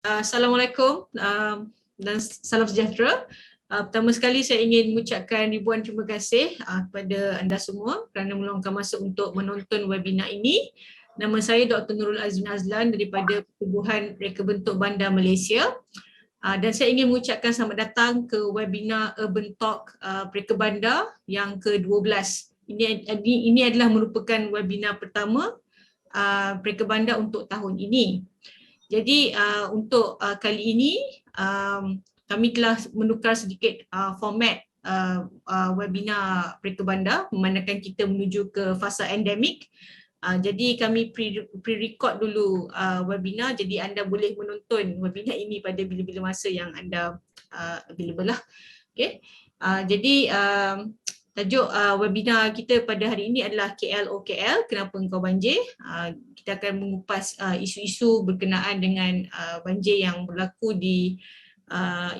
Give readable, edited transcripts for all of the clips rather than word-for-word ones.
Assalamualaikum dan salam sejahtera. Pertama sekali saya ingin mengucapkan ribuan terima kasih kepada anda semua kerana meluangkan masa untuk menonton webinar ini. Nama saya Dr. Nurul Azmin Azlan daripada Pertubuhan Reka Bentuk Bandar Malaysia. Dan saya ingin mengucapkan selamat datang ke webinar Urban Talk Reka Bandar yang ke-12. Ini adalah merupakan webinar pertama Reka Bandar untuk tahun ini. Jadi untuk kali ini kami telah menukar sedikit format webinar Reka Bandar memandangkan kita menuju ke fasa endemik. Jadi kami pre-record dulu webinar, jadi anda boleh menonton webinar ini pada bila-bila masa yang anda available lah. Okay. Jadi tajuk webinar kita pada hari ini adalah KL, kenapa engkau banjir? Kita akan mengupas isu-isu berkenaan dengan banjir yang berlaku di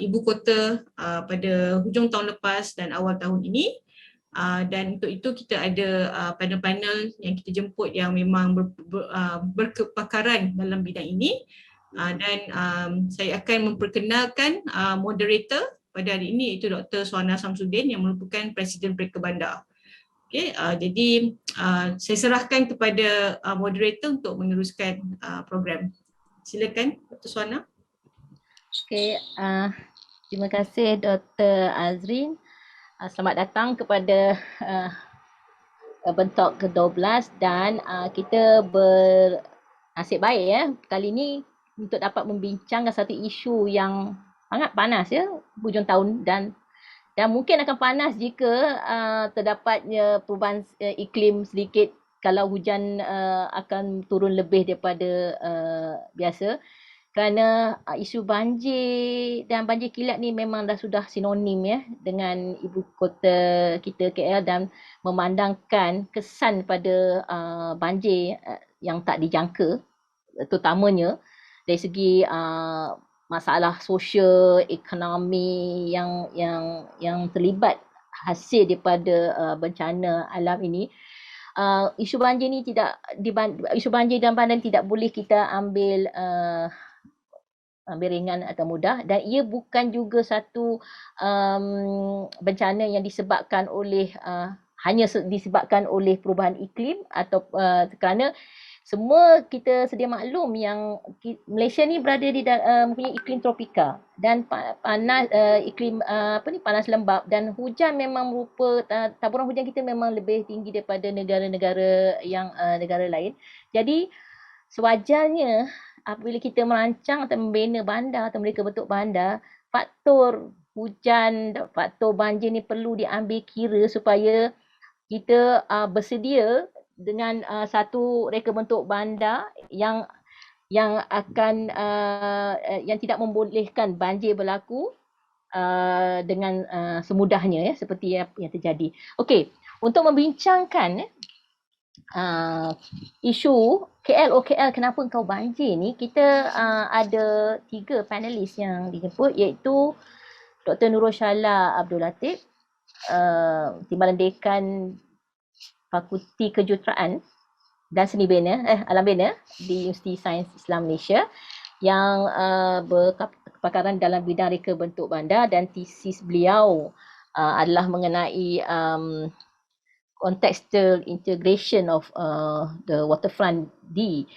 ibu kota pada hujung tahun lepas dan awal tahun ini. Dan untuk itu kita ada panel-panel yang kita jemput yang memang berkepakaran dalam bidang ini. Dan saya akan memperkenalkan moderator pada hari ini iaitu Dr. Suhana Samsudin yang merupakan Presiden Reka Bandar. Okay, jadi saya serahkan kepada moderator untuk meneruskan program. Silakan Dr. Suhana. Okay, terima kasih Dr. Azrin. Selamat datang kepada bentuk ke-12 dan kita bernasib baik ya kali ini untuk dapat membincangkan satu isu yang sangat panas ya hujung tahun dan mungkin akan panas jika terdapatnya perubahan iklim sedikit kalau hujan akan turun lebih daripada biasa. Kerana isu banjir dan banjir kilat ni memang dah sudah sinonim ya dengan ibu kota kita KL dan memandangkan kesan pada banjir yang tak dijangka terutamanya dari segi masalah sosial, ekonomi yang terlibat hasil daripada bencana alam ini. Isu banjir ni isu banjir dan bandang tidak boleh kita ambil ringan atau mudah dan ia bukan juga satu bencana yang disebabkan oleh hanya disebabkan oleh perubahan iklim atau kerana semua kita sedia maklum yang Malaysia ni berada di mempunyai iklim tropika dan panas iklim panas lembap dan hujan memang merupa taburan hujan kita memang lebih tinggi daripada negara-negara yang negara lain. Jadi sewajarnya apabila kita merancang atau membina bandar atau mereka bentuk bandar, faktor hujan, faktor banjir ni perlu diambil kira supaya kita bersedia dengan satu reka bentuk bandar yang akan yang tidak membolehkan banjir berlaku dengan semudahnya ya seperti yang terjadi. Okey, untuk membincangkan isu KL kenapa engkau banjir ni kita ada 3 panelis yang dijemput iaitu Dr. Nurul Shala Abdul Latif, Timbalan Dekan Fakulti Kejuruteraan dan Seni Bina Alam Bina di Universiti Sains Islam Malaysia yang berkepakaran dalam bidang reka bentuk bandar dan tesis beliau adalah mengenai contextual integration of the waterfront di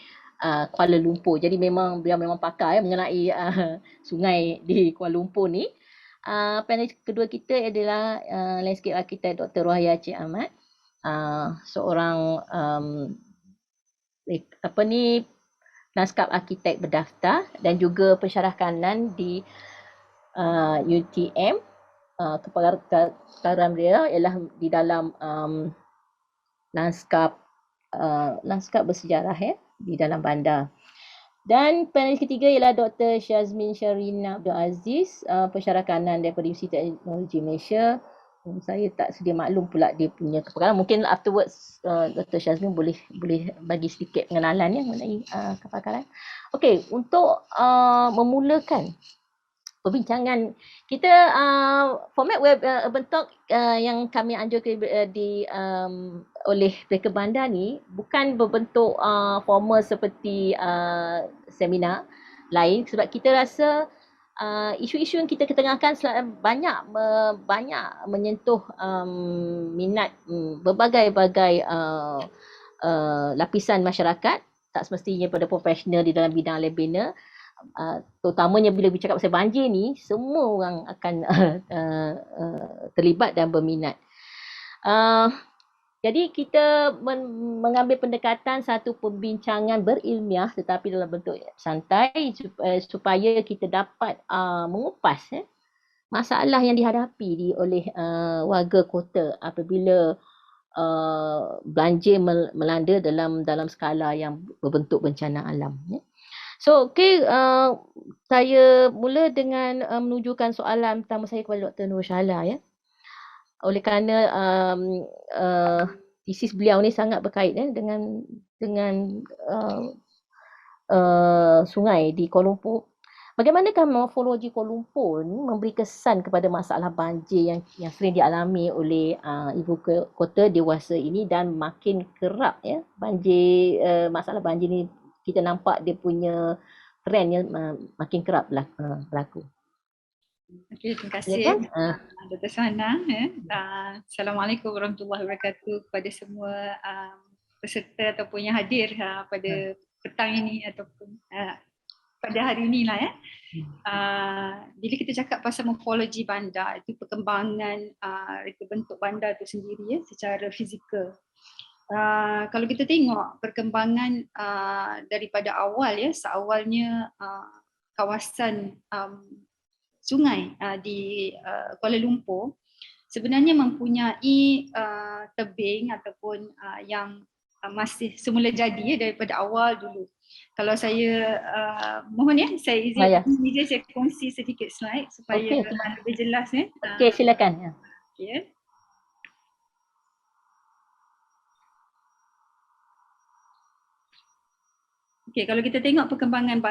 Kuala Lumpur. Jadi beliau memang pakar mengenai sungai di Kuala Lumpur ni. Panel kedua kita adalah landscape architect Dr. Rohaya Cik Ahmad, seorang lanskap arkitek berdaftar dan juga pensyarah kanan di UTM. Kepakaran dia ialah di dalam lanskap bersejarah ya di dalam bandar. Dan panel ketiga ialah Dr. Syazmin Sharina Abdul Aziz, pensyarah kanan daripada Universiti Teknologi Malaysia. Saya tak sedia maklum pula dia punya kepakaran. Mungkin afterwards Dr. Syazmin boleh bagi sedikit pengenalan ya mengenai kepakaran. Okey, untuk memulakan perbincangan kita, format web Urban Talk yang kami anjurkan oleh Reka Bandar ni bukan berbentuk formal seperti seminar, lain sebab kita rasa isu-isu yang kita ketengahkan banyak menyentuh minat berbagai-bagai lapisan masyarakat, tak semestinya pada profesional di dalam bidang lebena. Terutamanya bila bercakap pasal banjir ni, semua orang akan terlibat dan berminat. Jadi kita mengambil pendekatan satu pembincangan berilmiah tetapi dalam bentuk santai supaya kita dapat mengupas masalah yang dihadapi oleh warga kota apabila banjir melanda dalam skala yang berbentuk bencana alam. So, saya mula dengan menunjukkan soalan pertama saya kepada Dr. Nur Syahala oleh kerana tesis beliau ni sangat berkait dengan sungai di Kuala Lumpur. Bagaimanakah morfologi Kuala Lumpur ni memberi kesan kepada masalah banjir yang sering dialami oleh ibu kota dewasa ini dan makin kerap masalah banjir ni kita nampak dia punya trend makin kerap berlaku. Okey, terima kasih Dr. Suhana. Assalamualaikum warahmatullahi wabarakatuh kepada semua peserta ataupun yang hadir pada petang ini ataupun pada hari inilah bila kita cakap pasal morfologi bandar, itu perkembangan reka bentuk bandar itu sendiri secara fizikal. Kalau kita tengok perkembangan daripada awal seawalnya kawasan sungai di Kuala Lumpur sebenarnya mempunyai tebing ataupun yang masih semula jadi daripada awal dulu. Kalau saya mohon saya izin saya kongsi sedikit slide supaya lebih jelas Okey, silakan. Okey. Okay, kalau kita tengok perkembangan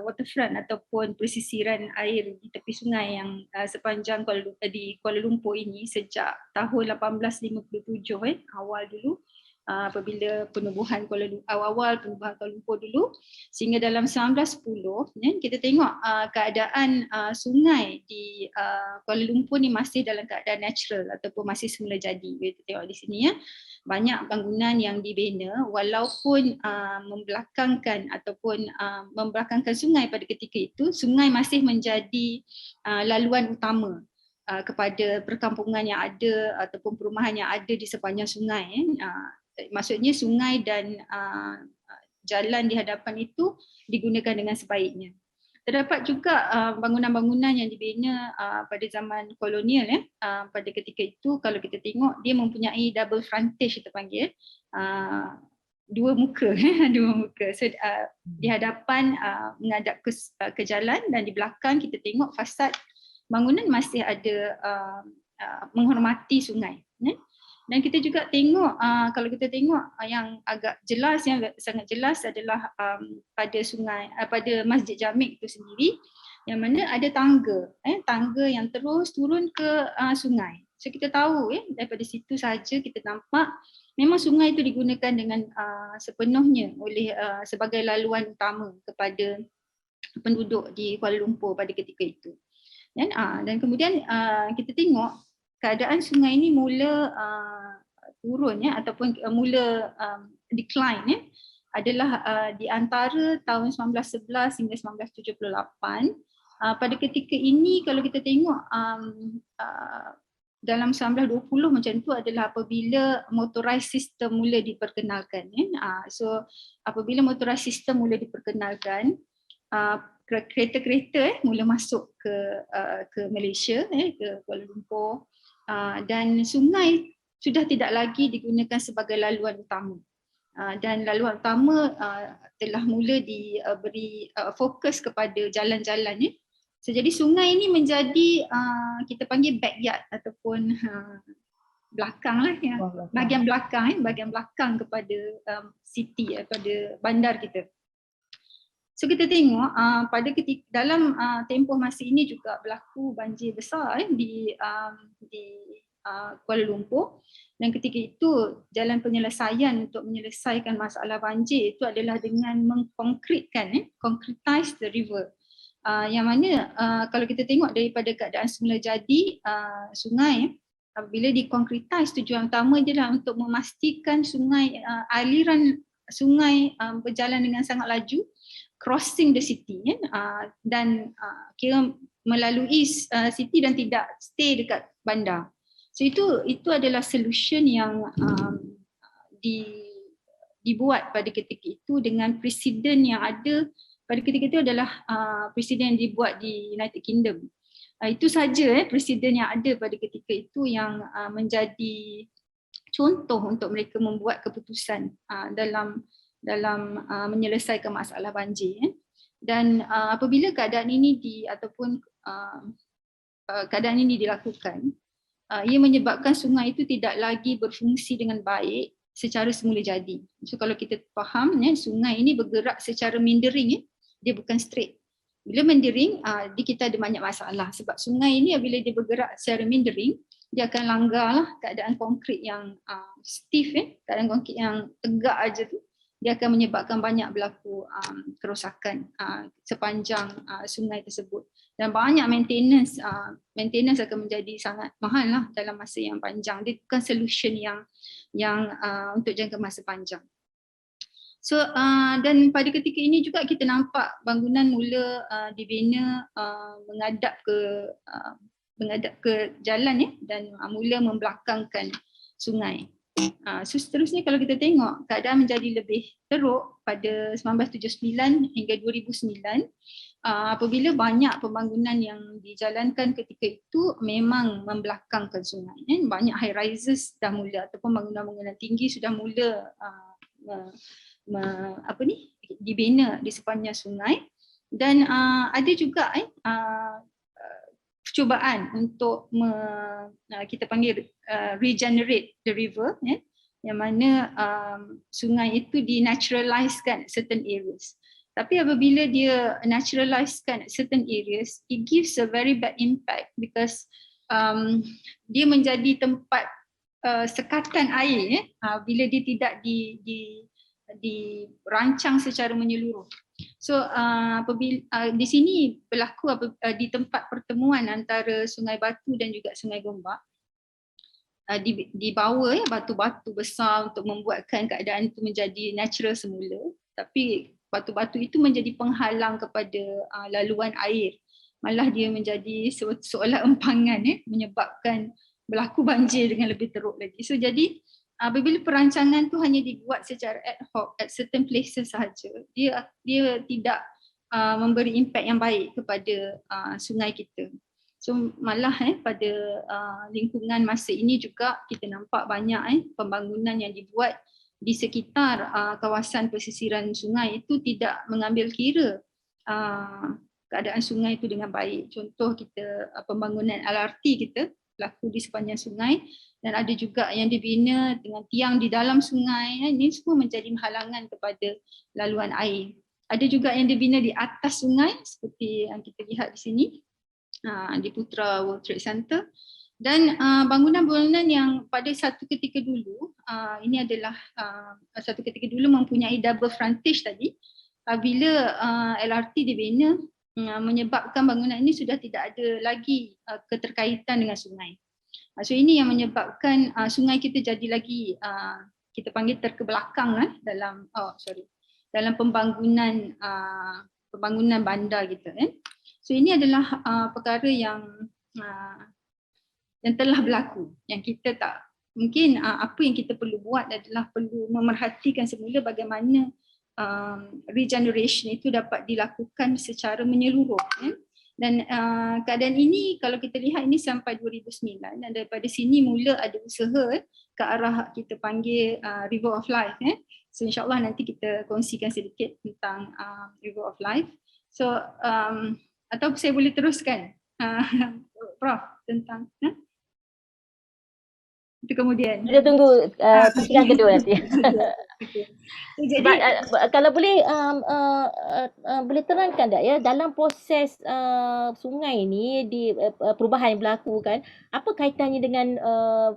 waterfront ataupun pesisiran air di tepi sungai yang sepanjang di Kuala Lumpur ini sejak tahun 1857 awal dulu apabila penubuhan awal penubuhan Kuala Lumpur dulu sehingga dalam 1910 kita tengok keadaan sungai di Kuala Lumpur ni masih dalam keadaan natural ataupun masih semula jadi. Kita tengok di sini banyak bangunan yang dibina walaupun membelakangkan sungai pada ketika itu, sungai masih menjadi laluan utama kepada perkampungan yang ada ataupun perumahan yang ada di sepanjang sungai. Maksudnya sungai dan jalan di hadapan itu digunakan dengan sebaiknya. Terdapat juga bangunan-bangunan yang dibina pada zaman kolonial pada ketika itu. Kalau kita tengok dia mempunyai double frontage kita panggil, dua muka dua muka. So di hadapan menghadap ke jalan dan di belakang kita tengok fasad bangunan masih ada menghormati sungai. Dan kita juga tengok kalau kita tengok yang agak jelas, yang sangat jelas adalah pada sungai pada Masjid Jamik itu sendiri yang mana ada tangga yang terus turun ke sungai. So kita tahu daripada situ saja kita nampak memang sungai itu digunakan dengan sepenuhnya oleh sebagai laluan utama kepada penduduk di Kuala Lumpur pada ketika itu. Dan kemudian kita tengok keadaan sungai ini mula turun ataupun mula decline adalah di antara tahun 1911 hingga 1978. Pada ketika ini kalau kita tengok dalam 1920 macam tu adalah apabila motorized system mula diperkenalkan. So apabila motorized system mula diperkenalkan, kereta-kereta mula masuk ke Malaysia, ke Kuala Lumpur. Dan sungai sudah tidak lagi digunakan sebagai laluan utama dan laluan utama telah mula diberi fokus kepada jalan-jalan. So, jadi sungai ini menjadi kita panggil backyard ataupun belakang bahagian belakang kepada city pada bandar kita. So kita tengok pada ketika dalam tempoh masa ini juga berlaku banjir besar di Kuala Lumpur. Dan ketika itu jalan penyelesaian untuk menyelesaikan masalah banjir itu adalah dengan mengkonkretkan, concretize the river. Yang mana kalau kita tengok daripada keadaan semula jadi sungai, apabila dikonkretise, tujuan utama dia adalah untuk memastikan sungai, aliran sungai berjalan dengan sangat laju, crossing the city, dan kira melalui city dan tidak stay dekat bandar. So itu adalah solution yang dibuat pada ketika itu dengan presiden yang ada pada ketika itu adalah presiden yang dibuat di United Kingdom. Itu saja presiden yang ada pada ketika itu yang menjadi contoh untuk mereka membuat keputusan dalam menyelesaikan masalah banjir. Dan apabila keadaan ini keadaan ini dilakukan, ia menyebabkan sungai itu tidak lagi berfungsi dengan baik secara semula jadi. So kalau kita faham, sungai ini bergerak secara meandering, dia bukan straight. Bila meandering, kita ada banyak masalah sebab sungai ini bila dia bergerak secara meandering, dia akan langgarlah keadaan konkrit yang stiff, keadaan konkrit yang tegak aja tu, dia akan menyebabkan banyak berlaku kerosakan sepanjang sungai tersebut. Dan banyak maintenance akan menjadi sangat mahal lah dalam masa yang panjang. Dia bukan solution yang untuk jangka masa panjang. So dan pada ketika ini juga kita nampak bangunan mula dibina menghadap ke jalan, dan mula membelakangkan sungai. So seterusnya kalau kita tengok keadaan menjadi lebih teruk pada 1979 hingga 2009 apabila banyak pembangunan yang dijalankan ketika itu memang membelakangkan sungai. Banyak high rises dah mula ataupun bangunan-bangunan tinggi sudah mula dibina di sepanjang sungai. Dan ada juga percubaan untuk kita panggil regenerate the river, yang mana sungai itu dinaturalizekan certain areas. Tapi apabila dia naturalizekan certain areas, it gives a very bad impact because dia menjadi tempat sekatan air bila dia tidak dirancang secara menyeluruh. So apabila di sini berlaku di tempat pertemuan antara Sungai Batu dan juga Sungai Gombak, dibawa batu-batu besar untuk membuatkan keadaan itu menjadi natural semula, tapi batu-batu itu menjadi penghalang kepada laluan air. Malah dia menjadi seolah empangan, menyebabkan berlaku banjir dengan lebih teruk lagi. So jadi apabila perancangan tu hanya dibuat secara ad hoc at certain places sahaja, dia tidak memberi impak yang baik kepada sungai kita. So malah pada lingkungan masa ini juga kita nampak banyak pembangunan yang dibuat di sekitar kawasan pesisiran sungai itu tidak mengambil kira keadaan sungai itu dengan baik. Contoh kita pembangunan LRT kita berlaku di sepanjang sungai, dan ada juga yang dibina dengan tiang di dalam sungai. Ini semua menjadi halangan kepada laluan air. Ada juga yang dibina di atas sungai seperti yang kita lihat di sini di Putra World Trade Center. Dan bangunan-bangunan yang pada satu ketika dulu, ini adalah satu ketika dulu mempunyai double frontage tadi, bila LRT dibina, menyebabkan bangunan ini sudah tidak ada lagi keterkaitan dengan sungai. So ini yang menyebabkan sungai kita jadi lagi kita panggil terkebelakang dalam pembangunan bandar kita. So ini adalah perkara yang telah berlaku, yang kita tak mungkin apa yang kita perlu buat adalah perlu memerhatikan semula bagaimana regeneration itu dapat dilakukan secara menyeluruh. Dan keadaan ini kalau kita lihat ini sampai 2009, dan daripada sini mula ada usaha ke arah kita panggil River of Life. So insyaAllah nanti kita kongsikan sedikit tentang River of Life. So atau saya boleh teruskan Prof tentang itu kemudian. Kita tunggu pusingan kedua nanti. Okay. So, Sebab jadi kalau boleh boleh terangkan tak ya dalam proses sungai ni di perubahan yang berlaku kan, apa kaitannya dengan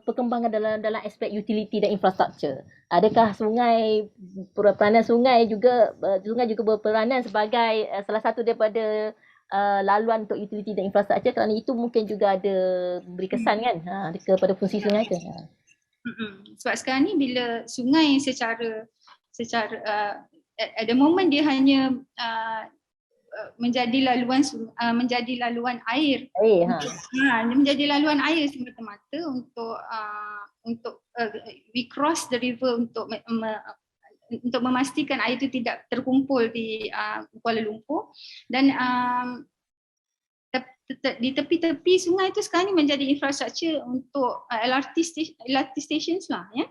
perkembangan dalam aspek utility dan infrastruktur? Adakah peranan sungai juga berperanan sebagai salah satu daripada laluan untuk utility dan infrastruktur, kerana itu mungkin juga ada beri kesan kan kepada fungsi sungai tu. Sebab sekarang ni bila sungai secara at the moment dia hanya menjadi laluan air. Dia menjadi laluan air semata-mata untuk we cross the river untuk memastikan air itu tidak terkumpul di Kuala Lumpur, dan di tepi-tepi sungai itu sekarang ni menjadi infrastruktur untuk LRT stations lah ya.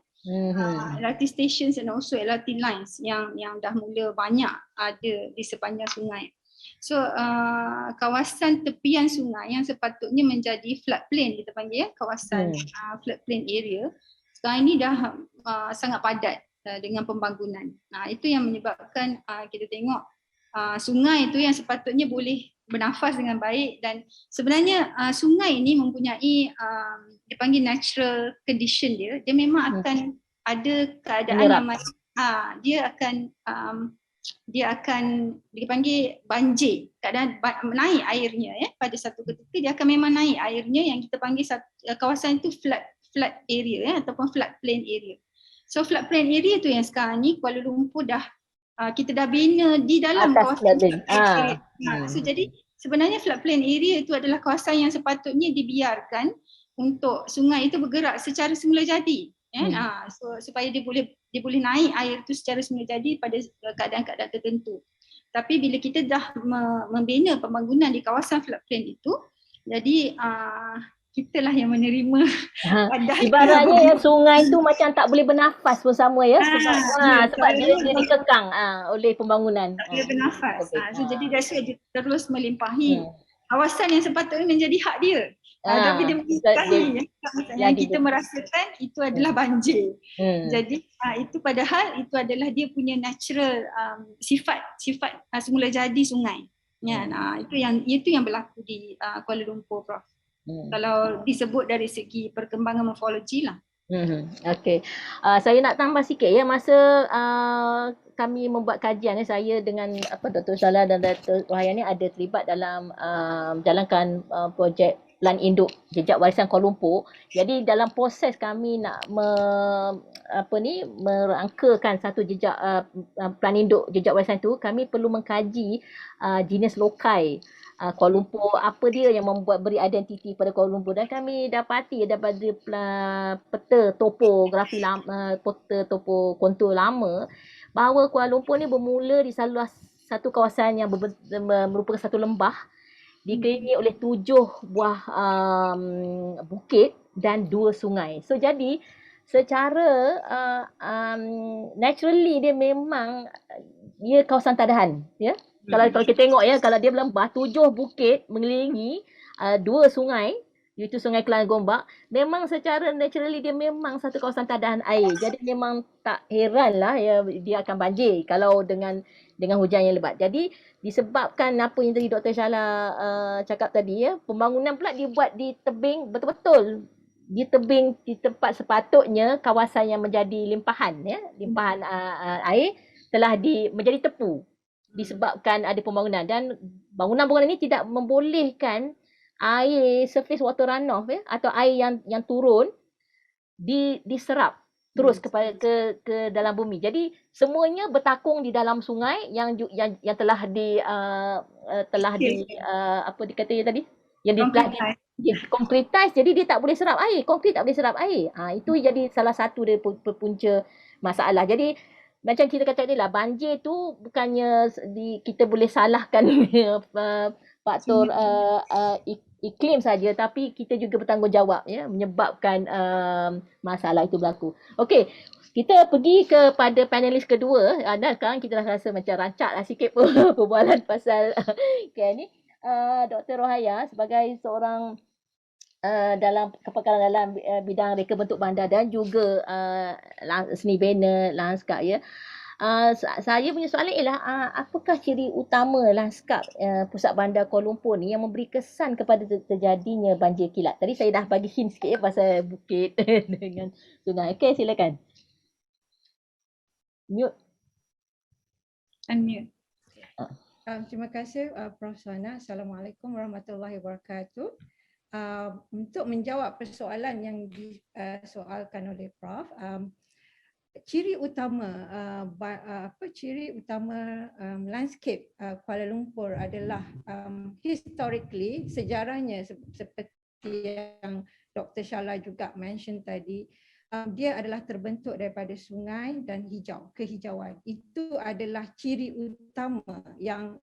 LRT stations and also LRT lines yang dah mula banyak ada di sepanjang sungai. So kawasan tepian sungai yang sepatutnya menjadi floodplain, kita panggil ya, kawasan floodplain area, sekarang ini dah sangat padat dengan pembangunan. Itu yang menyebabkan kita tengok sungai itu yang sepatutnya boleh bernafas dengan baik, dan sebenarnya sungai ini mempunyai dipanggil natural condition dia memang akan ada keadaan yang dia akan dipanggil banjir, keadaan naik airnya ya, pada satu ketika dia akan memang naik airnya, yang kita panggil kawasan itu flood area ya, ataupun floodplain area. So floodplain area tu yang sekarang ni Kuala Lumpur kita dah bina di dalam kawasan floodplain area. So jadi sebenarnya floodplain area itu adalah kawasan yang sepatutnya dibiarkan untuk sungai itu bergerak secara semula jadi ya. Supaya dia boleh naik air itu secara semula jadi pada keadaan-keadaan tertentu. Tapi bila kita dah membina pembangunan di kawasan floodplain itu, jadi kitalah yang menerima ibaratnya sungai tu macam tak boleh bernafas bersama ya, sebab dia dikekang oleh pembangunan. Tak boleh bernafas. So jadi dia terus melimpahi kawasan yang sepatutnya menjadi hak dia. Tapi dia melimpahi yang kita merasakan itu adalah banjir. Jadi itu padahal itu adalah dia punya natural sifat semula jadi sungai. Itu yang berlaku di Kuala Lumpur, Prof. Kalau disebut dari segi perkembangan morfologi lah. Okey. Saya nak tambah sikit ya, masa kami membuat kajian saya dengan Dr. Syahla dan Dr. Rohaya ni ada terlibat dalam jalankan projek Plan Induk Jejak Warisan Kuala Lumpur. Jadi dalam proses kami nak merangkakan satu jejak Plan Induk Jejak Warisan tu, kami perlu mengkaji jenis lokai Kuala Lumpur, apa dia yang beri identiti pada Kuala Lumpur, dan kami dapati daripada peta topografi lama, peta topo kontur lama, bahawa Kuala Lumpur ni bermula di salah satu kawasan yang merupakan satu lembah dikelilingi oleh 7 buah bukit dan 2 sungai. So jadi secara naturally dia memang dia kawasan tadahan ya. Kalau kita tengok ya, kalau dia berlembah 7 bukit mengelilingi 2 sungai, iaitu Sungai Kelang Gombak, memang secara naturally dia memang satu kawasan tadahan air. Jadi memang tak heranlah ya dia akan banjir kalau dengan hujan yang lebat. Jadi disebabkan apa yang tadi Dr. Syahla cakap tadi ya, pembangunan pula dibuat di tebing, betul-betul di tebing, di tempat sepatutnya kawasan yang menjadi limpahan ya, limpahan air telah menjadi tepu disebabkan ada pembangunan, dan bangunan-bangunan ini tidak membolehkan air surface water runoff ya, atau air yang turun diserap terus ke dalam bumi. Jadi semuanya bertakung di dalam sungai yang telah dikatakan tadi, yang konkretize, jadi dia tak boleh serap air, konkret tak boleh serap air. Itu jadi salah satu dari punca masalah. Jadi macam kita kata tadi lah, banjir tu bukannya kita boleh salahkan faktor iklim saja, tapi kita juga bertanggungjawab ya menyebabkan masalah itu berlaku. Okey, kita pergi kepada panelis kedua. Dan sekarang kita dah rasa macam rancaklah sikit perbualan pasal ni. Dr. Rohaya sebagai seorang dalam kepakaran dalam bidang reka bentuk bandar dan juga seni banner, lanskap ya. Saya punya soalan ialah apakah ciri utama lanskap pusat bandar Kuala Lumpur ni yang memberi kesan kepada terjadinya banjir kilat? Tadi saya dah bagi hint sikit ya pasal bukit dengan sungai. Okey, silakan. Mute. Unmute. Terima kasih Prof. Suhana. Assalamualaikum warahmatullahi wabarakatuh. Untuk menjawab persoalan yang disoalkan oleh Prof, ciri utama landscape Kuala Lumpur adalah historically, sejarahnya seperti yang Dr. Shala juga mention tadi, dia adalah terbentuk daripada sungai dan kehijauan. Itu adalah ciri utama yang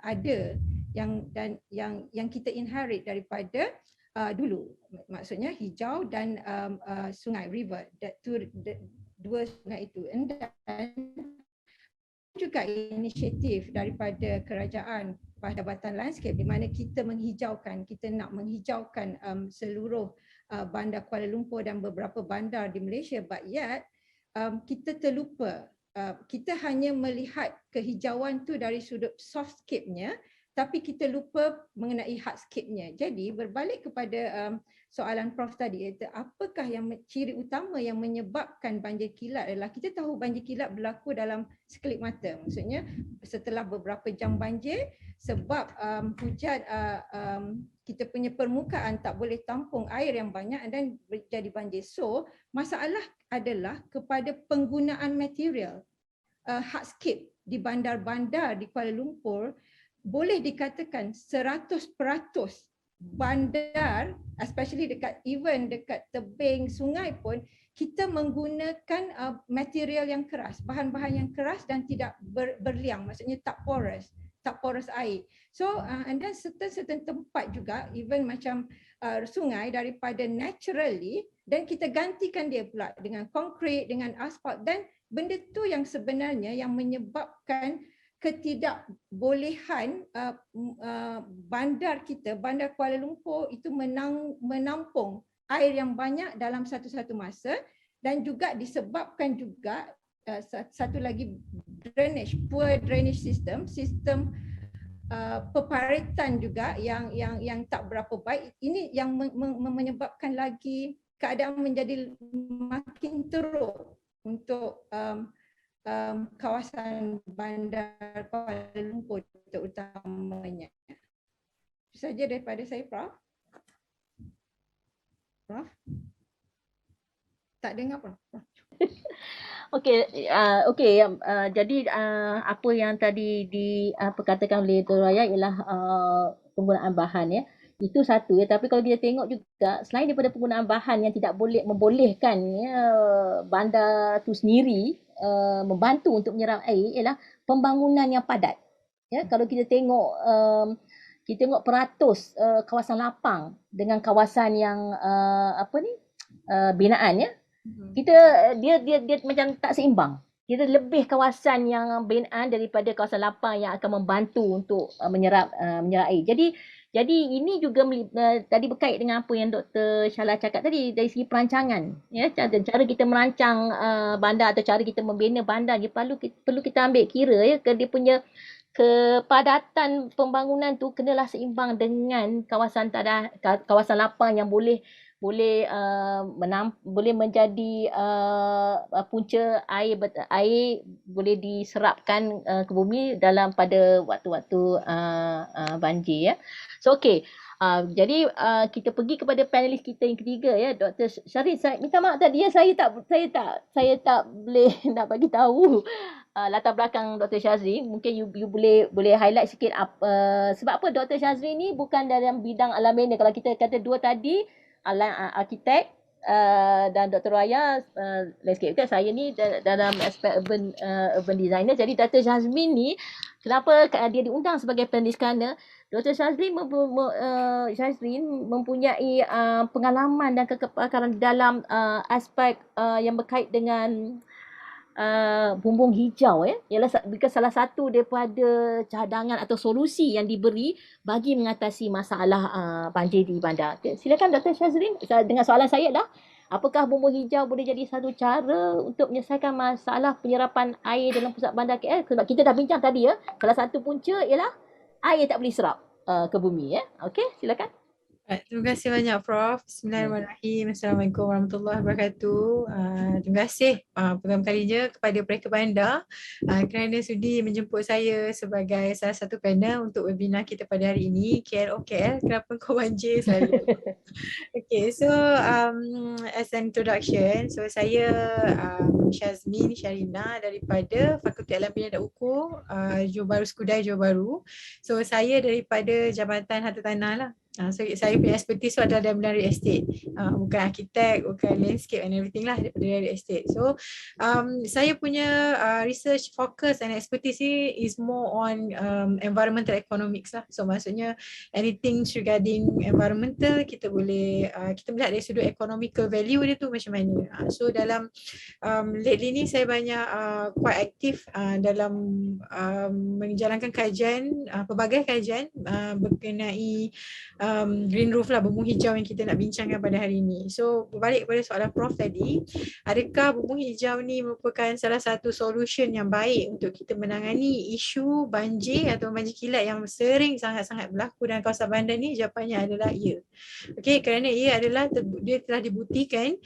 ada yang kita inherit daripada dulu. Maksudnya hijau dan sungai, river, dua sungai itu. Dan juga inisiatif daripada kerajaan Jabatan Landscape di mana kita nak menghijaukan seluruh bandar Kuala Lumpur dan beberapa bandar di Malaysia, but yet kita terlupa. Kita hanya melihat kehijauan tu dari sudut softscape-nya, tapi kita lupa mengenai hardscape-nya. Jadi berbalik kepada soalan Prof tadi, iaitu apakah yang ciri utama yang menyebabkan banjir kilat adalah kita tahu banjir kilat berlaku dalam sekelip mata. Maksudnya setelah beberapa jam banjir, sebab hujan kita punya permukaan tak boleh tampung air yang banyak dan jadi banjir. So masalah adalah kepada penggunaan material hardscape di bandar-bandar di Kuala Lumpur. Boleh dikatakan 100% bandar, especially dekat tebing sungai pun, kita menggunakan material yang keras, bahan-bahan yang keras dan tidak berliang, maksudnya tak porous air. So and then certain tempat juga, even macam sungai daripada naturally, dan kita gantikan dia pula dengan konkrit, dengan aspal, dan benda tu yang sebenarnya yang menyebabkan ketidakbolehan bandar kita, bandar Kuala Lumpur itu menampung air yang banyak dalam satu-satu masa, dan juga disebabkan juga satu lagi poor drainage system peparitan juga yang tak berapa baik. Ini yang menyebabkan lagi keadaan menjadi makin teruk untuk kawasan bandar Kuala Lumpur terutamanya. Itu saja daripada saya, Prof. Prof? Tak dengar, Prof? Okey, jadi apa yang tadi diperkatakan oleh Dr. Raya ialah penggunaan bahan ya. Itu satu ya, tapi kalau kita tengok juga selain daripada penggunaan bahan yang tidak membolehkan ya, bandar tu sendiri membantu untuk menyerap air ialah pembangunan yang padat. Ya, kalau kita tengok peratus kawasan lapang dengan kawasan yang binaan ya. Dia macam tak seimbang. Kita lebih kawasan yang binaan daripada kawasan lapang yang akan membantu untuk menyerap air. Jadi ini juga tadi berkait dengan apa yang Dr. Shala cakap tadi dari segi perancangan ya, cara kita merancang bandar atau cara kita membina bandar dia perlu kita ambil kira ya, dia punya kepadatan pembangunan tu kenalah seimbang dengan kawasan lapang yang boleh menjadi punca air boleh diserapkan ke bumi pada waktu-waktu banjir ya. So okey. Jadi kita pergi kepada panelis kita yang ketiga ya, Dr. Syarif. Saya minta maaf tadi ya, saya tak boleh nak bagi tahu latar belakang Dr. Syazri. Mungkin you boleh highlight sikit sebab apa Dr. Syazri ni bukan dalam bidang alam bina. Kalau kita kata dua tadi arkitek dan Dr. Raya landscape. Saya ni dalam aspek urban designer. Jadi Dr. Syazri ni kenapa dia diundang sebagai panelis kerana Dr. Syazri mempunyai pengalaman dan kepakaran dalam aspek yang berkait dengan bumbung hijau ialah salah satu daripada cadangan atau solusi yang diberi bagi mengatasi masalah banjir di bandar. Silakan Dr. Syazrin dengan soalan saya dah. Apakah bumbung hijau boleh jadi satu cara untuk menyelesaikan masalah penyerapan air dalam pusat bandar KL? Sebab kita dah bincang tadi ya, salah satu punca ialah air tak boleh serap ke bumi ya. Okey, silakan. Terima kasih banyak Prof. Bismillahirrahmanirrahim. Assalamualaikum warahmatullahi wabarakatuh. Terima kasih pertama kalinya kepada Mereka Bandar kerana sudi menjemput saya sebagai salah satu panel untuk webinar kita pada hari ini. KL, kenapa kau banjir selalu? Okay, so as an introduction, so saya Syazmin Syarina daripada Fakulti Alam Bina dan Ukur Johor Bahru, Skudai, Johor Bahru. So saya daripada Jabatan Harta Tanah lah. So saya punya expertise adalah dalam bidang real estate, bukan arkitek, bukan landscape and everything lah, daripada real estate. So saya punya research focus and expertise ni is more on environmental economics lah. So maksudnya anything regarding environmental kita boleh kita melihat dari sudut economical value dia tu macam mana. So dalam lately ni saya banyak quite aktif dalam menjalankan kajian, pelbagai kajian berkenai green roof lah, bumbung hijau yang kita nak bincangkan pada hari ini. So berbalik kepada soalan Prof tadi, adakah bumbung hijau ni merupakan salah satu solution yang baik untuk kita menangani isu banjir atau banjir kilat yang sering sangat-sangat berlaku dalam kawasan bandar ni? Jawapannya adalah ya. Okey, kerana ia adalah dia telah dibuktikan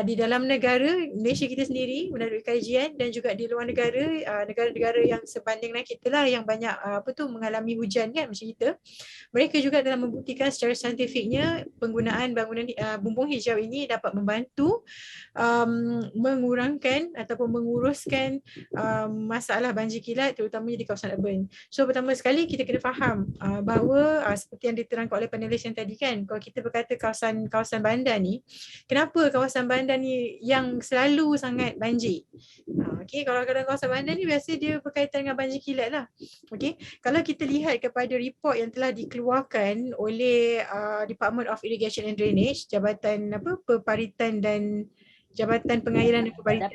di dalam negara Malaysia kita sendiri melalui kajian dan juga di luar negara, negara-negara yang sebanding dengan kita lah, yang banyak mengalami hujan kan macam kita. Mereka juga telah membuktikan secara saintifiknya penggunaan bangunan bumbung hijau ini dapat membantu mengurangkan ataupun menguruskan masalah banjir kilat terutamanya di kawasan urban. So pertama sekali kita kena faham bahawa seperti yang diterangkan oleh panelis yang tadi kan, kalau kita berkata kawasan bandar ni, kenapa kawasan bandar ni yang selalu sangat banjir? Okey, kalau dalam kawasan bandar ni biasa dia berkaitan dengan banjir kilat lah. Okey, kalau kita lihat kepada report yang telah dikeluarkan oleh Department of Irrigation and Drainage, Jabatan Peparitan dan Jabatan Pengairan dan Peparitan.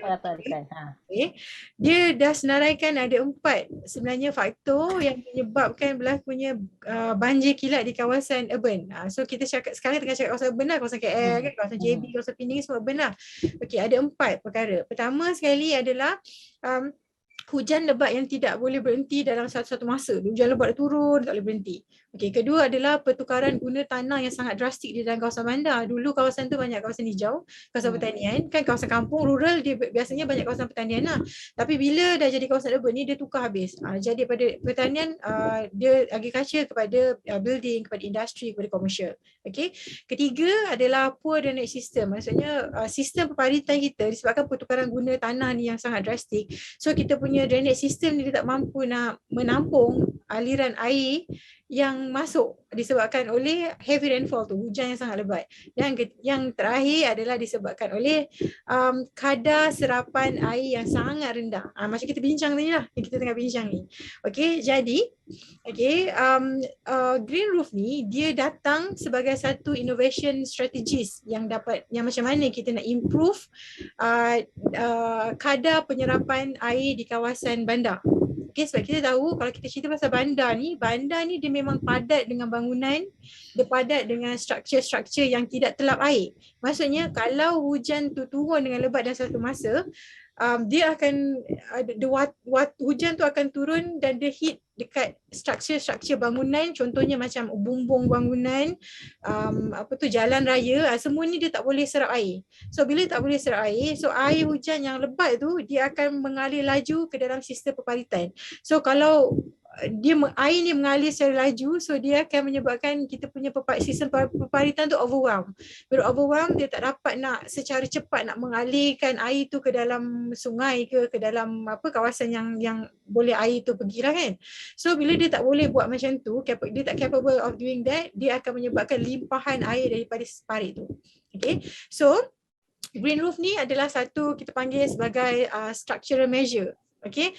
Okay. Dia dah senaraikan ada 4 sebenarnya faktor yang menyebabkan berlakunya banjir kilat di kawasan urban. So kita sekarang tengah cakap kawasan urban lah, kawasan KL, kawasan JB, kawasan Pening, semua urban lah. Okey, ada 4 perkara. Pertama sekali adalah hujan lebat yang tidak boleh berhenti dalam satu masa. Hujan lebat dah turun, tak boleh berhenti. Okey, kedua adalah pertukaran guna tanah yang sangat drastik di dalam kawasan bandar. Dulu kawasan tu banyak kawasan hijau, kawasan pertanian, kan kawasan kampung rural dia biasanya banyak kawasan pertanian lah. Tapi bila dah jadi kawasan urban ni dia tukar habis. Jadi pada pertanian dia agriculture kepada building, kepada industri, kepada komersial. Okey. Ketiga adalah poor drainage system. Maksudnya sistem peparitan kita disebabkan pertukaran guna tanah ni yang sangat drastik. So kita punya drainage system ni dia tak mampu nak menampung aliran air yang masuk disebabkan oleh heavy rainfall tu, hujan yang sangat lebat. Dan yang terakhir adalah disebabkan oleh kadar serapan air yang sangat rendah. Macam kita bincang tadi lah, yang kita tengah bincang ni. Okey, jadi green roof ni dia datang sebagai satu innovation strategies yang macam mana kita nak improve kadar penyerapan air di kawasan bandar. Okay, sebab kita tahu kalau kita cerita pasal bandar ni dia memang padat dengan bangunan, dia padat dengan struktur-struktur yang tidak telap air. Maksudnya kalau hujan tu turun dengan lebat dalam satu masa, dia akan hujan tu akan turun dan dia hit dekat struktur-struktur bangunan, contohnya macam bumbung bangunan, jalan raya, semua ni dia tak boleh serap air. So bila tak boleh serap air, so air hujan yang lebat tu dia akan mengalir laju ke dalam sistem peparitan. So kalau air ni mengalir secara laju, so dia akan menyebabkan kita punya sistem peparitan tu overwhelm. Bila overwhelm, dia tak dapat nak secara cepat nak mengalirkan air tu ke dalam sungai ke dalam kawasan yang boleh air tu pergilah kan. So bila dia tak boleh buat macam tu, dia tak capable of doing that, dia akan menyebabkan limpahan air daripada parit tu. Okay, so green roof ni adalah satu kita panggil sebagai structural measure. Okay,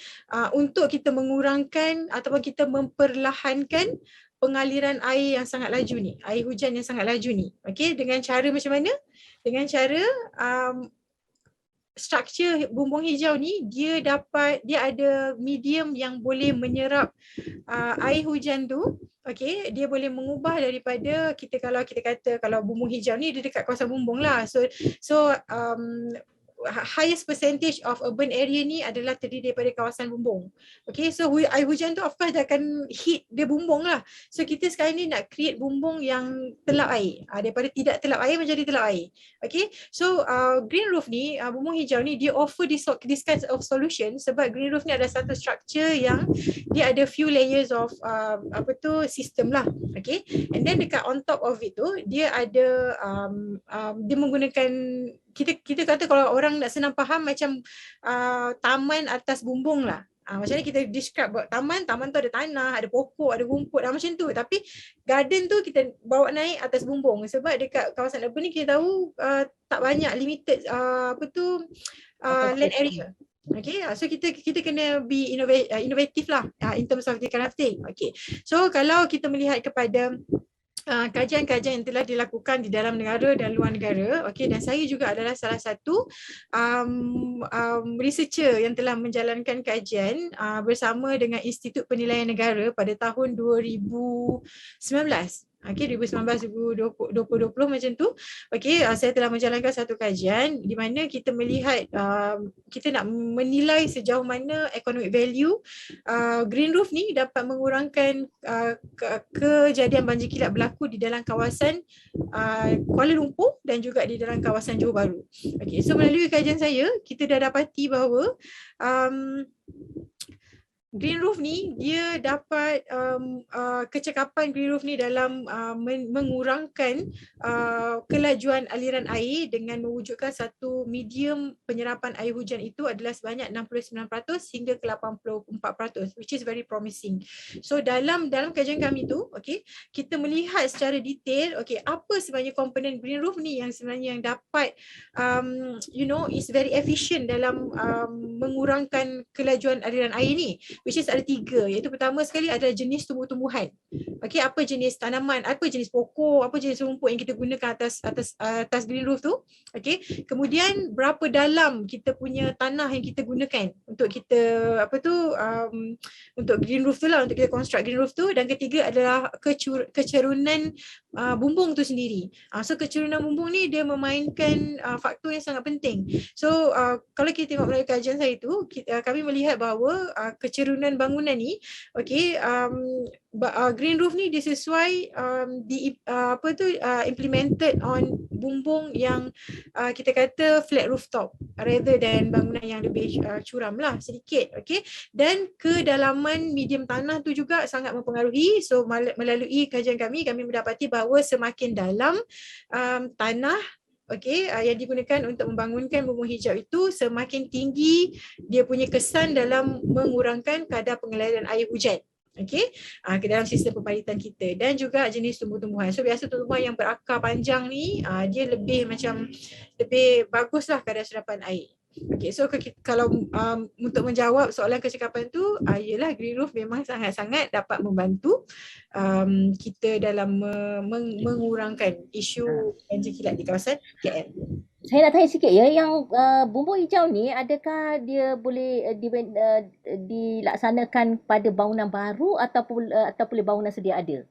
untuk kita mengurangkan ataupun kita memperlahankan pengaliran air yang sangat laju ni, air hujan yang sangat laju ni. Okay, dengan cara macam mana? Dengan cara structure bumbung hijau ni dia ada medium yang boleh menyerap air hujan tu. Okay, dia boleh mengubah daripada kalau kita kata kalau bumbung hijau ni dia dekat kawasan bumbung lah. So highest percentage of urban area ni adalah terdiri daripada kawasan bumbung. Okay, so air hujan tu of course dia akan hit dia bumbung lah. So kita sekarang ni nak create bumbung yang telap air. Daripada tidak telap air menjadi telap air. Okay, so green roof ni, bumbung hijau ni dia offer this kind of solution sebab green roof ni ada satu structure yang dia ada few layers of system lah. Okay, and then dekat on top of it tu dia ada dia menggunakan kita kata kalau orang nak senang faham macam taman atas bumbung lah. Macam ni kita describe buat taman tu ada tanah, ada pokok, ada rumput, macam tu. Tapi garden tu kita bawa naik atas bumbung sebab dekat kawasan urban ni kita tahu tak banyak limited land area. Okay, so kita kena be innovative lah in terms of the kind of thing. Okay, so kalau kita melihat kepada kajian-kajian yang telah dilakukan di dalam negara dan luar negara, okay, dan saya juga adalah salah satu researcher yang telah menjalankan kajian bersama dengan Institut Penilaian Negara pada tahun 2019. Okay, 2019-2020 macam tu. Okay, saya telah menjalankan satu kajian di mana kita melihat kita nak menilai sejauh mana economic value green roof ni dapat mengurangkan kejadian banjir kilat berlaku di dalam kawasan Kuala Lumpur dan juga di dalam kawasan Johor Bahru. Okay, so melalui kajian saya, kita dah dapati bahawa green roof ni dia dapat kecekapan green roof ni dalam mengurangkan kelajuan aliran air dengan mewujudkan satu medium penyerapan air hujan itu adalah sebanyak 69% hingga ke 84%, which is very promising. So dalam kajian kami tu, okay, kita melihat secara detail, okay, apa sebenarnya komponen green roof ni yang sebenarnya yang dapat is very efficient dalam mengurangkan kelajuan aliran air ni, which is ada 3, iaitu pertama sekali adalah jenis tumbuh-tumbuhan. Okey, apa jenis tanaman, apa jenis pokok, apa jenis rumput yang kita gunakan atas green roof tu. Okey, kemudian berapa dalam kita punya tanah yang kita gunakan untuk kita untuk green roof tu lah, untuk kita construct green roof tu. Dan ketiga adalah kecerunan bumbung tu sendiri. So kecerunan bumbung ni dia memainkan faktor yang sangat penting. So kalau kita tengok melalui kajian saya tu, kami melihat bahawa kecerunan bangunan ni, okay, green roof ni disesuai implemented on bumbung yang kita kata flat rooftop rather than bangunan yang lebih curam lah sedikit. Okay, dan kedalaman medium tanah tu juga sangat mempengaruhi. So melalui kajian kami mendapati bahawa semakin dalam tanah, okay, yang digunakan untuk membangunkan bumbung hijau itu, semakin tinggi dia punya kesan dalam mengurangkan kadar pengaliran air hujan. Okay, ke dalam sistem pembalitan kita, dan juga jenis tumbuh-tumbuhan. So biasa tumbuhan yang berakar panjang ni dia lebih baguslah kadar serapan air. Okay, so kalau untuk menjawab soalan kecekapan tu, ialah green roof memang sangat-sangat dapat membantu kita dalam mengurangkan isu banjir kilat di kawasan KL. Saya nak tanya sikit ya, yang bumbung hijau ni adakah dia boleh dilaksanakan pada bangunan baru ataupun bangunan sedia ada?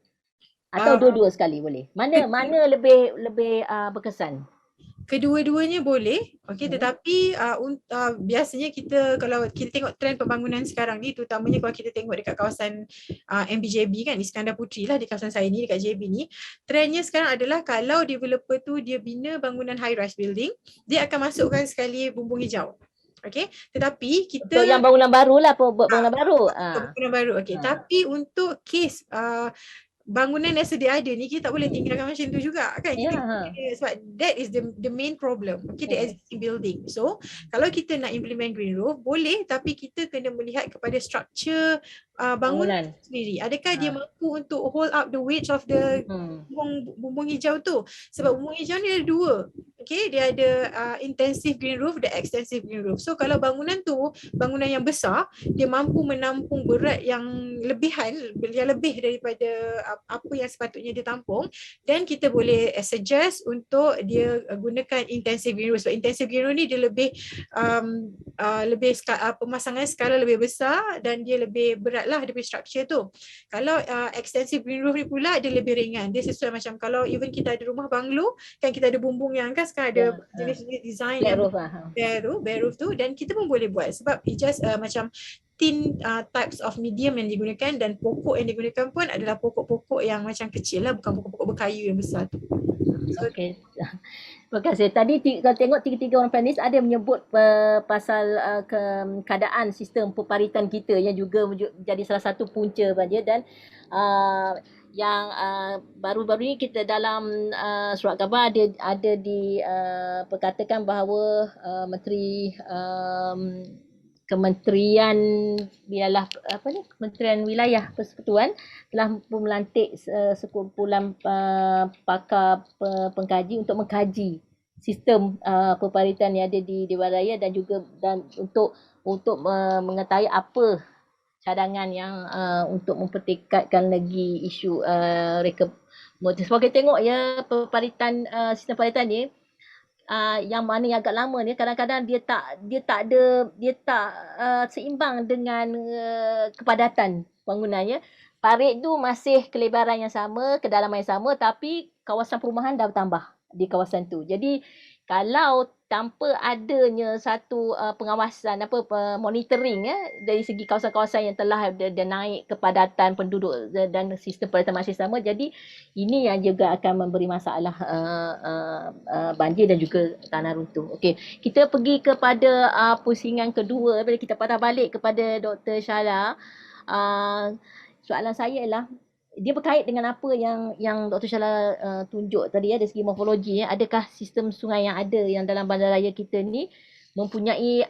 Atau dua-dua sekali boleh? Mana lebih berkesan? Kedua-duanya boleh, okey, tetapi biasanya kalau kita tengok trend pembangunan sekarang ni, terutamanya kalau kita tengok dekat kawasan MBJB kan, Iskandar Puteri lah, di kawasan saya ni dekat JB ni, trendnya sekarang adalah kalau developer tu dia bina bangunan high rise building, dia akan masukkan sekali bumbung hijau. Okey, tetapi kita untuk yang bangunan baru lah, buat bangunan baru. Bangunan baru, okey. Tapi untuk kes bangunan yang sedia ada ni, kita tak boleh tinggalkan macam tu juga kan. Sebab that is the main problem, okay, the existing building. So kalau kita nak implement green roof boleh, tapi kita kena melihat kepada structure bangunan sendiri. Adakah dia mampu untuk hold up the weight of the bumbung hijau tu? Sebab bumbung hijau ni ada 2. Okay, dia ada intensive green roof dan extensive green roof. So kalau bangunan tu, bangunan yang besar, dia mampu menampung berat yang lebih daripada apa yang sepatutnya dia tampung, dan kita boleh suggest untuk dia gunakan intensive green roof. Sebab intensive green roof ni dia lebih pemasangan skala lebih besar dan dia lebih berat lah daripada structure tu. Kalau extensive green roof ni pula dia lebih ringan. Dia sesuai macam kalau even kita ada rumah banglo, kan kita ada bumbung yang kan sekarang ada jenis-jenis design Flat yang roof bare roof tu, dan kita pun boleh buat sebab it just macam thin types of medium yang digunakan, dan pokok yang digunakan pun adalah pokok-pokok yang macam kecil lah, bukan pokok-pokok berkayu yang besar tu. So, Okey. Terima kasih. Tadi kalau tengok tiga-tiga orang panelis ada menyebut pasal keadaan sistem peparitan kita yang juga menjadi salah satu punca banjir, dan yang baru-baru ini kita dalam surat khabar ada perkatakan bahawa Menteri Kementerian Wilayah Persekutuan telah melantik sekumpulan pakar pengkaji untuk mengkaji sistem peparitan yang ada di Dewan Raya, dan juga untuk mengetahui apa cadangan yang untuk mempertingkatkan lagi isu reka. Sebab kita tengok ya peparitan sistem peparitan ni yang mana yang agak lama ni kadang-kadang dia tak seimbang dengan kepadatan bangunannya. Parit tu masih kelebaran yang sama, kedalaman yang sama, tapi kawasan perumahan dah bertambah di kawasan tu. Jadi kalau tanpa adanya satu pengawasan monitoring dari segi kawasan-kawasan yang telah dia naik kepadatan penduduk dan sistem peparitan masih sama, jadi ini yang juga akan memberi masalah banjir dan juga tanah runtuh. Okey, kita pergi kepada pusingan kedua. Bila kita patah balik kepada Dr. Shala, soalan saya ialah dia berkait dengan apa yang Dr. Shala tunjuk tadi dari segi morfologi. Adakah sistem sungai yang ada yang dalam bandaraya kita ni mempunyai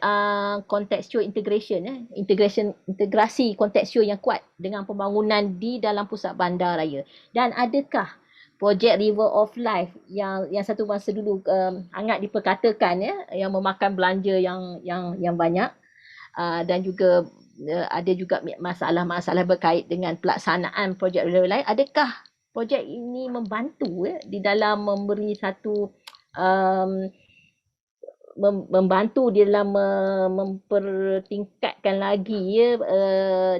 contextual integration, integrasi kontekstual yang kuat dengan pembangunan di dalam pusat bandaraya, dan adakah projek River of Life yang satu masa dulu hangat diperkatakan yang memakan belanja yang banyak, dan juga ada juga masalah-masalah berkait dengan pelaksanaan projek River Life. Adakah projek ini membantu di dalam memberi satu membantu di dalam mempertingkatkan lagi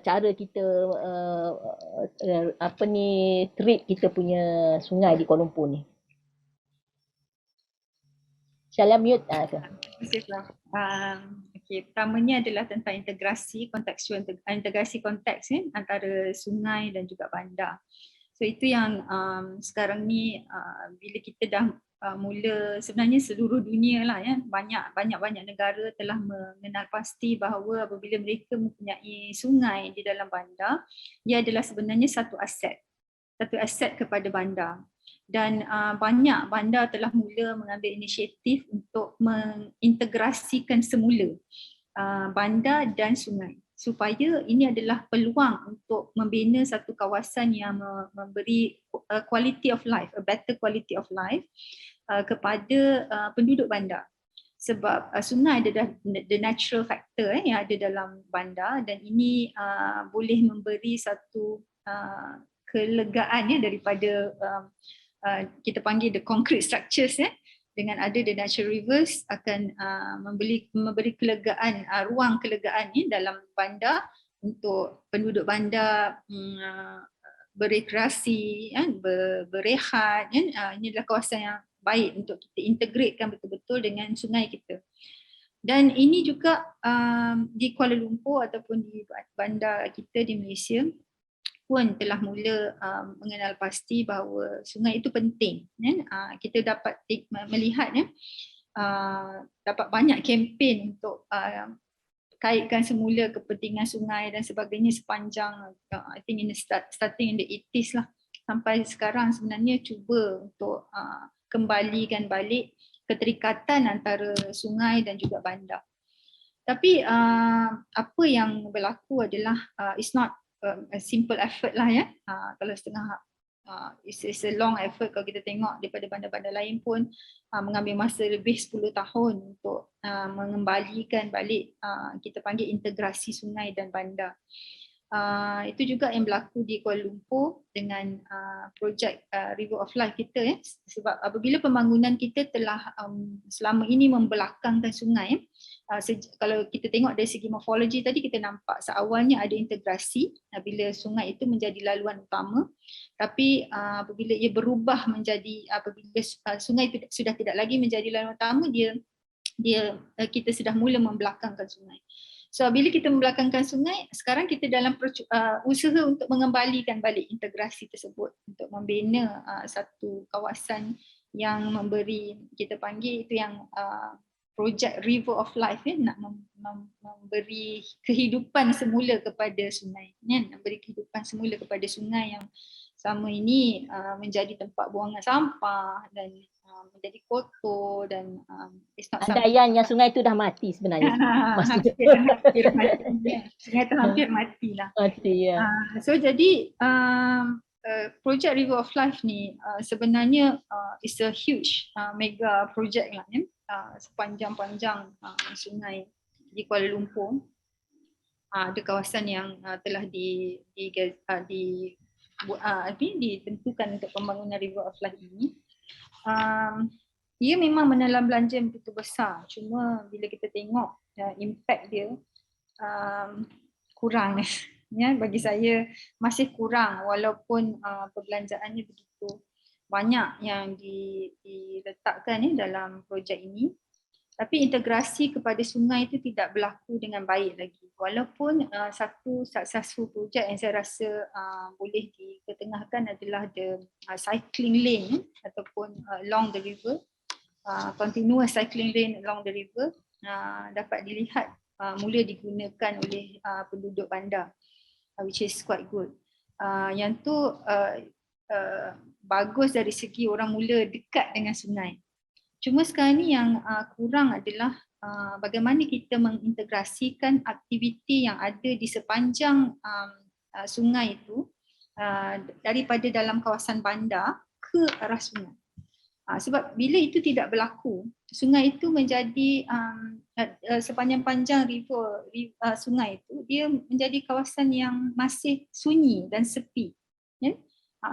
cara kita treat kita punya sungai di Kuala Lumpur ni. Shala mute. Okey, pertamanya adalah tentang integrasi kontekstual, integrasi konteks antara sungai dan juga bandar. So itu yang sekarang ni bila kita dah mula, sebenarnya seluruh dunia lah banyak negara telah mengenal pasti bahawa apabila mereka mempunyai sungai di dalam bandar, ia adalah sebenarnya satu aset kepada bandar. Dan banyak bandar telah mula mengambil inisiatif untuk mengintegrasikan semula bandar dan sungai, supaya ini adalah peluang untuk membina satu kawasan yang memberi quality of life, a better quality of life kepada penduduk bandar. Sebab sungai adalah the natural factor yang ada dalam bandar, dan ini boleh memberi satu kelegaan daripada kita panggil the concrete structures dengan ada the natural rivers akan memberi kelegaan, ruang kelegaan dalam bandar untuk penduduk bandar berekreasi, berehat. Ini adalah kawasan yang baik untuk kita integratekan betul-betul dengan sungai kita. Dan ini juga di Kuala Lumpur ataupun di bandar kita di Malaysia pun telah mula mengenal pasti bahawa sungai itu penting. Kita dapat melihat dapat banyak kempen untuk kaitkan semula kepentingan sungai dan sebagainya sepanjang I think starting in the 80s lah, sampai sekarang sebenarnya cuba untuk kembalikan balik keterikatan antara sungai dan juga bandar. Tapi apa yang berlaku adalah it's not a simple effort lah kalau setengah it's a long effort. Kalau kita tengok daripada bandar-bandar lain pun mengambil masa lebih 10 tahun untuk mengembalikan balik kita panggil integrasi sungai dan bandar. Itu juga yang berlaku di Kuala Lumpur dengan projek River of Life kita sebab apabila pembangunan kita telah selama ini membelakangkan sungai kalau kita tengok dari segi morfologi tadi kita nampak seawalnya ada integrasi bila sungai itu menjadi laluan utama, tapi apabila ia berubah menjadi apabila sungai itu sudah tidak lagi menjadi laluan utama, kita sudah mula membelakangkan sungai. So bila kita membelakangkan sungai, sekarang kita dalam usaha untuk mengembalikan balik integrasi tersebut untuk membina satu kawasan yang memberi, kita panggil itu yang projek River of Life nak memberi kehidupan semula kepada sungai, memberi kehidupan semula kepada sungai yang selama ini menjadi tempat buangan sampah dan menjadi kotor dan andaian yang sungai itu dah mati sebenarnya. hampir mati. Sungai itu hampir mati lah. Mati ya. So jadi projek River of Life ni sebenarnya is a huge mega project lah sepanjang-panjang sungai di Kuala Lumpur. Ada kawasan yang telah ditentukan untuk pembangunan River of Life ini. Ia memang menelan belanja yang begitu besar, cuma bila kita tengok impact dia kurang ya, bagi saya masih kurang walaupun perbelanjaannya begitu banyak yang diletakkan dalam projek ini, tapi integrasi kepada sungai itu tidak berlaku dengan baik lagi. Walaupun satu successful projek yang saya rasa boleh diketengahkan adalah the cycling lane ataupun along the river, continuous cycling lane along the river dapat dilihat mula digunakan oleh penduduk bandar, which is quite good. Yang tu bagus dari segi orang mula dekat dengan sungai. Cuma sekarang ni yang kurang adalah bagaimana kita mengintegrasikan aktiviti yang ada di sepanjang sungai itu daripada dalam kawasan bandar ke arah sungai. Sebab bila itu tidak berlaku, sungai itu menjadi sepanjang-panjang sungai itu dia menjadi kawasan yang masih sunyi dan sepi.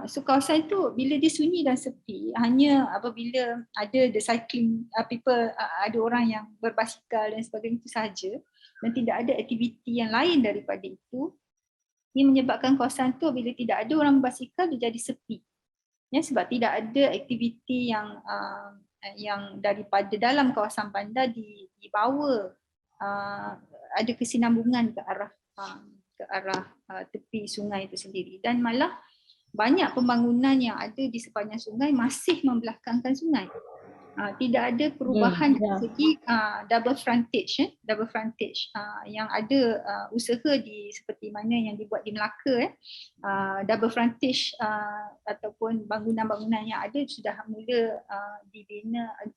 So kawasan itu bila dia sunyi dan sepi, hanya apabila ada the cycling people, ada orang yang berbasikal dan sebagainya itu sahaja, dan tidak ada aktiviti yang lain daripada itu, ini menyebabkan kawasan itu bila tidak ada orang berbasikal dia jadi sepi. Sebab tidak ada aktiviti yang daripada dalam kawasan bandar dibawa ada kesinambungan ke arah tepi sungai itu sendiri, dan malah banyak pembangunan yang ada di sepanjang sungai masih membelakangkan sungai. Tidak ada perubahan dari segi double frontage yang ada usaha seperti mana yang dibuat di Melaka, double frontage ataupun bangunan-bangunan yang ada sudah mula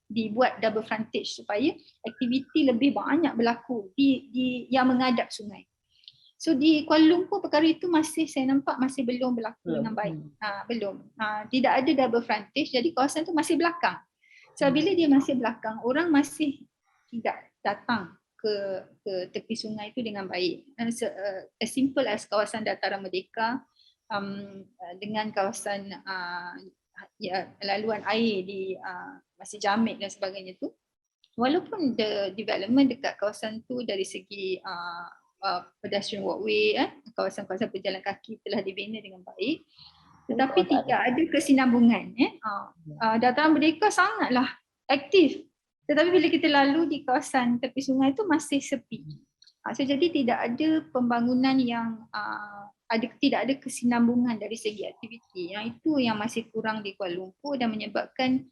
dibuat double frontage supaya aktiviti lebih banyak berlaku yang menghadap sungai. So di Kuala Lumpur perkara itu saya nampak masih belum berlaku dengan baik. Belum. Tidak ada double frontage, jadi kawasan itu masih belakang. So bila dia masih belakang, orang masih tidak datang ke tepi sungai itu dengan baik. As simple as kawasan Dataran Merdeka dengan kawasan laluan air di Masjid Jamek dan sebagainya itu. Walaupun the development dekat kawasan tu dari segi pedestrian walkway, kawasan-kawasan pejalan kaki telah dibina dengan baik, tetapi tidak ada kesinambungan. Dataran Merdeka sangatlah aktif, tetapi bila kita lalu di kawasan tepi sungai itu masih sepi. So jadi tidak ada pembangunan yang tidak ada kesinambungan dari segi aktiviti. Yang itu yang masih kurang di Kuala Lumpur dan menyebabkan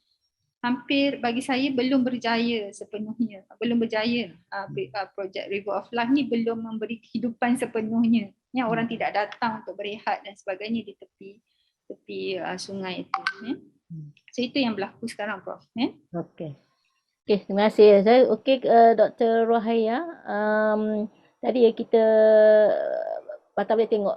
hampir bagi saya belum berjaya sepenuhnya. Projek River of Life ni belum memberi kehidupan sepenuhnya. Yang orang tidak datang untuk berehat dan sebagainya di tepi sungai itu. So itu yang berlaku sekarang, Prof. Okey, terima kasih. Dr. Rohaya. Tadi kita patah boleh tengok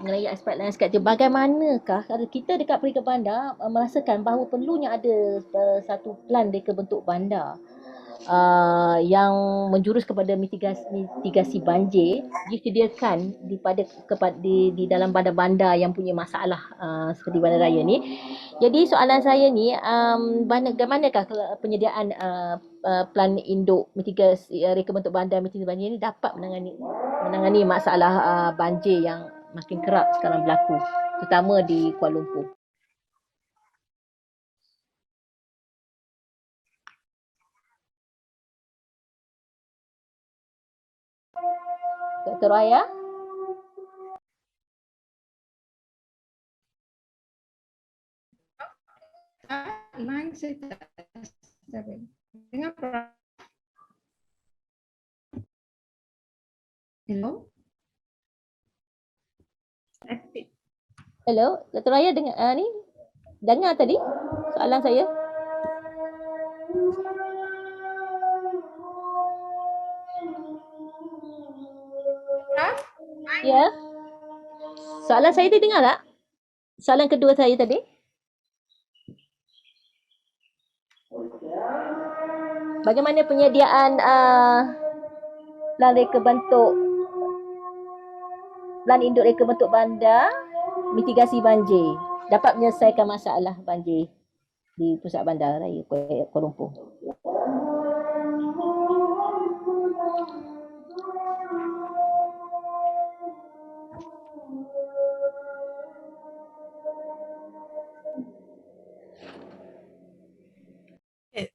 mengenai aspek landscape tu, bagaimanakah kalau kita dekat Perika Bandar merasakan bahawa perlunya ada satu plan reka bentuk bandar yang menjurus kepada mitigasi banjir disediakan di dalam bandar-bandar yang punya masalah seperti bandaraya ni. Jadi soalan saya ni, bagaimanakah penyediaan plan induk mitigasi reka bentuk bandar mitigasi banjir ni dapat menangani masalah banjir yang makin kerap sekarang berlaku, terutama di Kuala Lumpur. Dr. Raya? Line saya tak stabil. Dengar Prof. Hello? Hello, Dr. Raya dengar ni? Dengar tadi soalan saya? Ya. Soalan saya tadi dengar tak? Soalan kedua saya tadi? Bagaimana penyediaan plan induk reka bentuk bandar mitigasi banjir dapat menyelesaikan masalah banjir di pusat bandar raya Kuala Lumpur?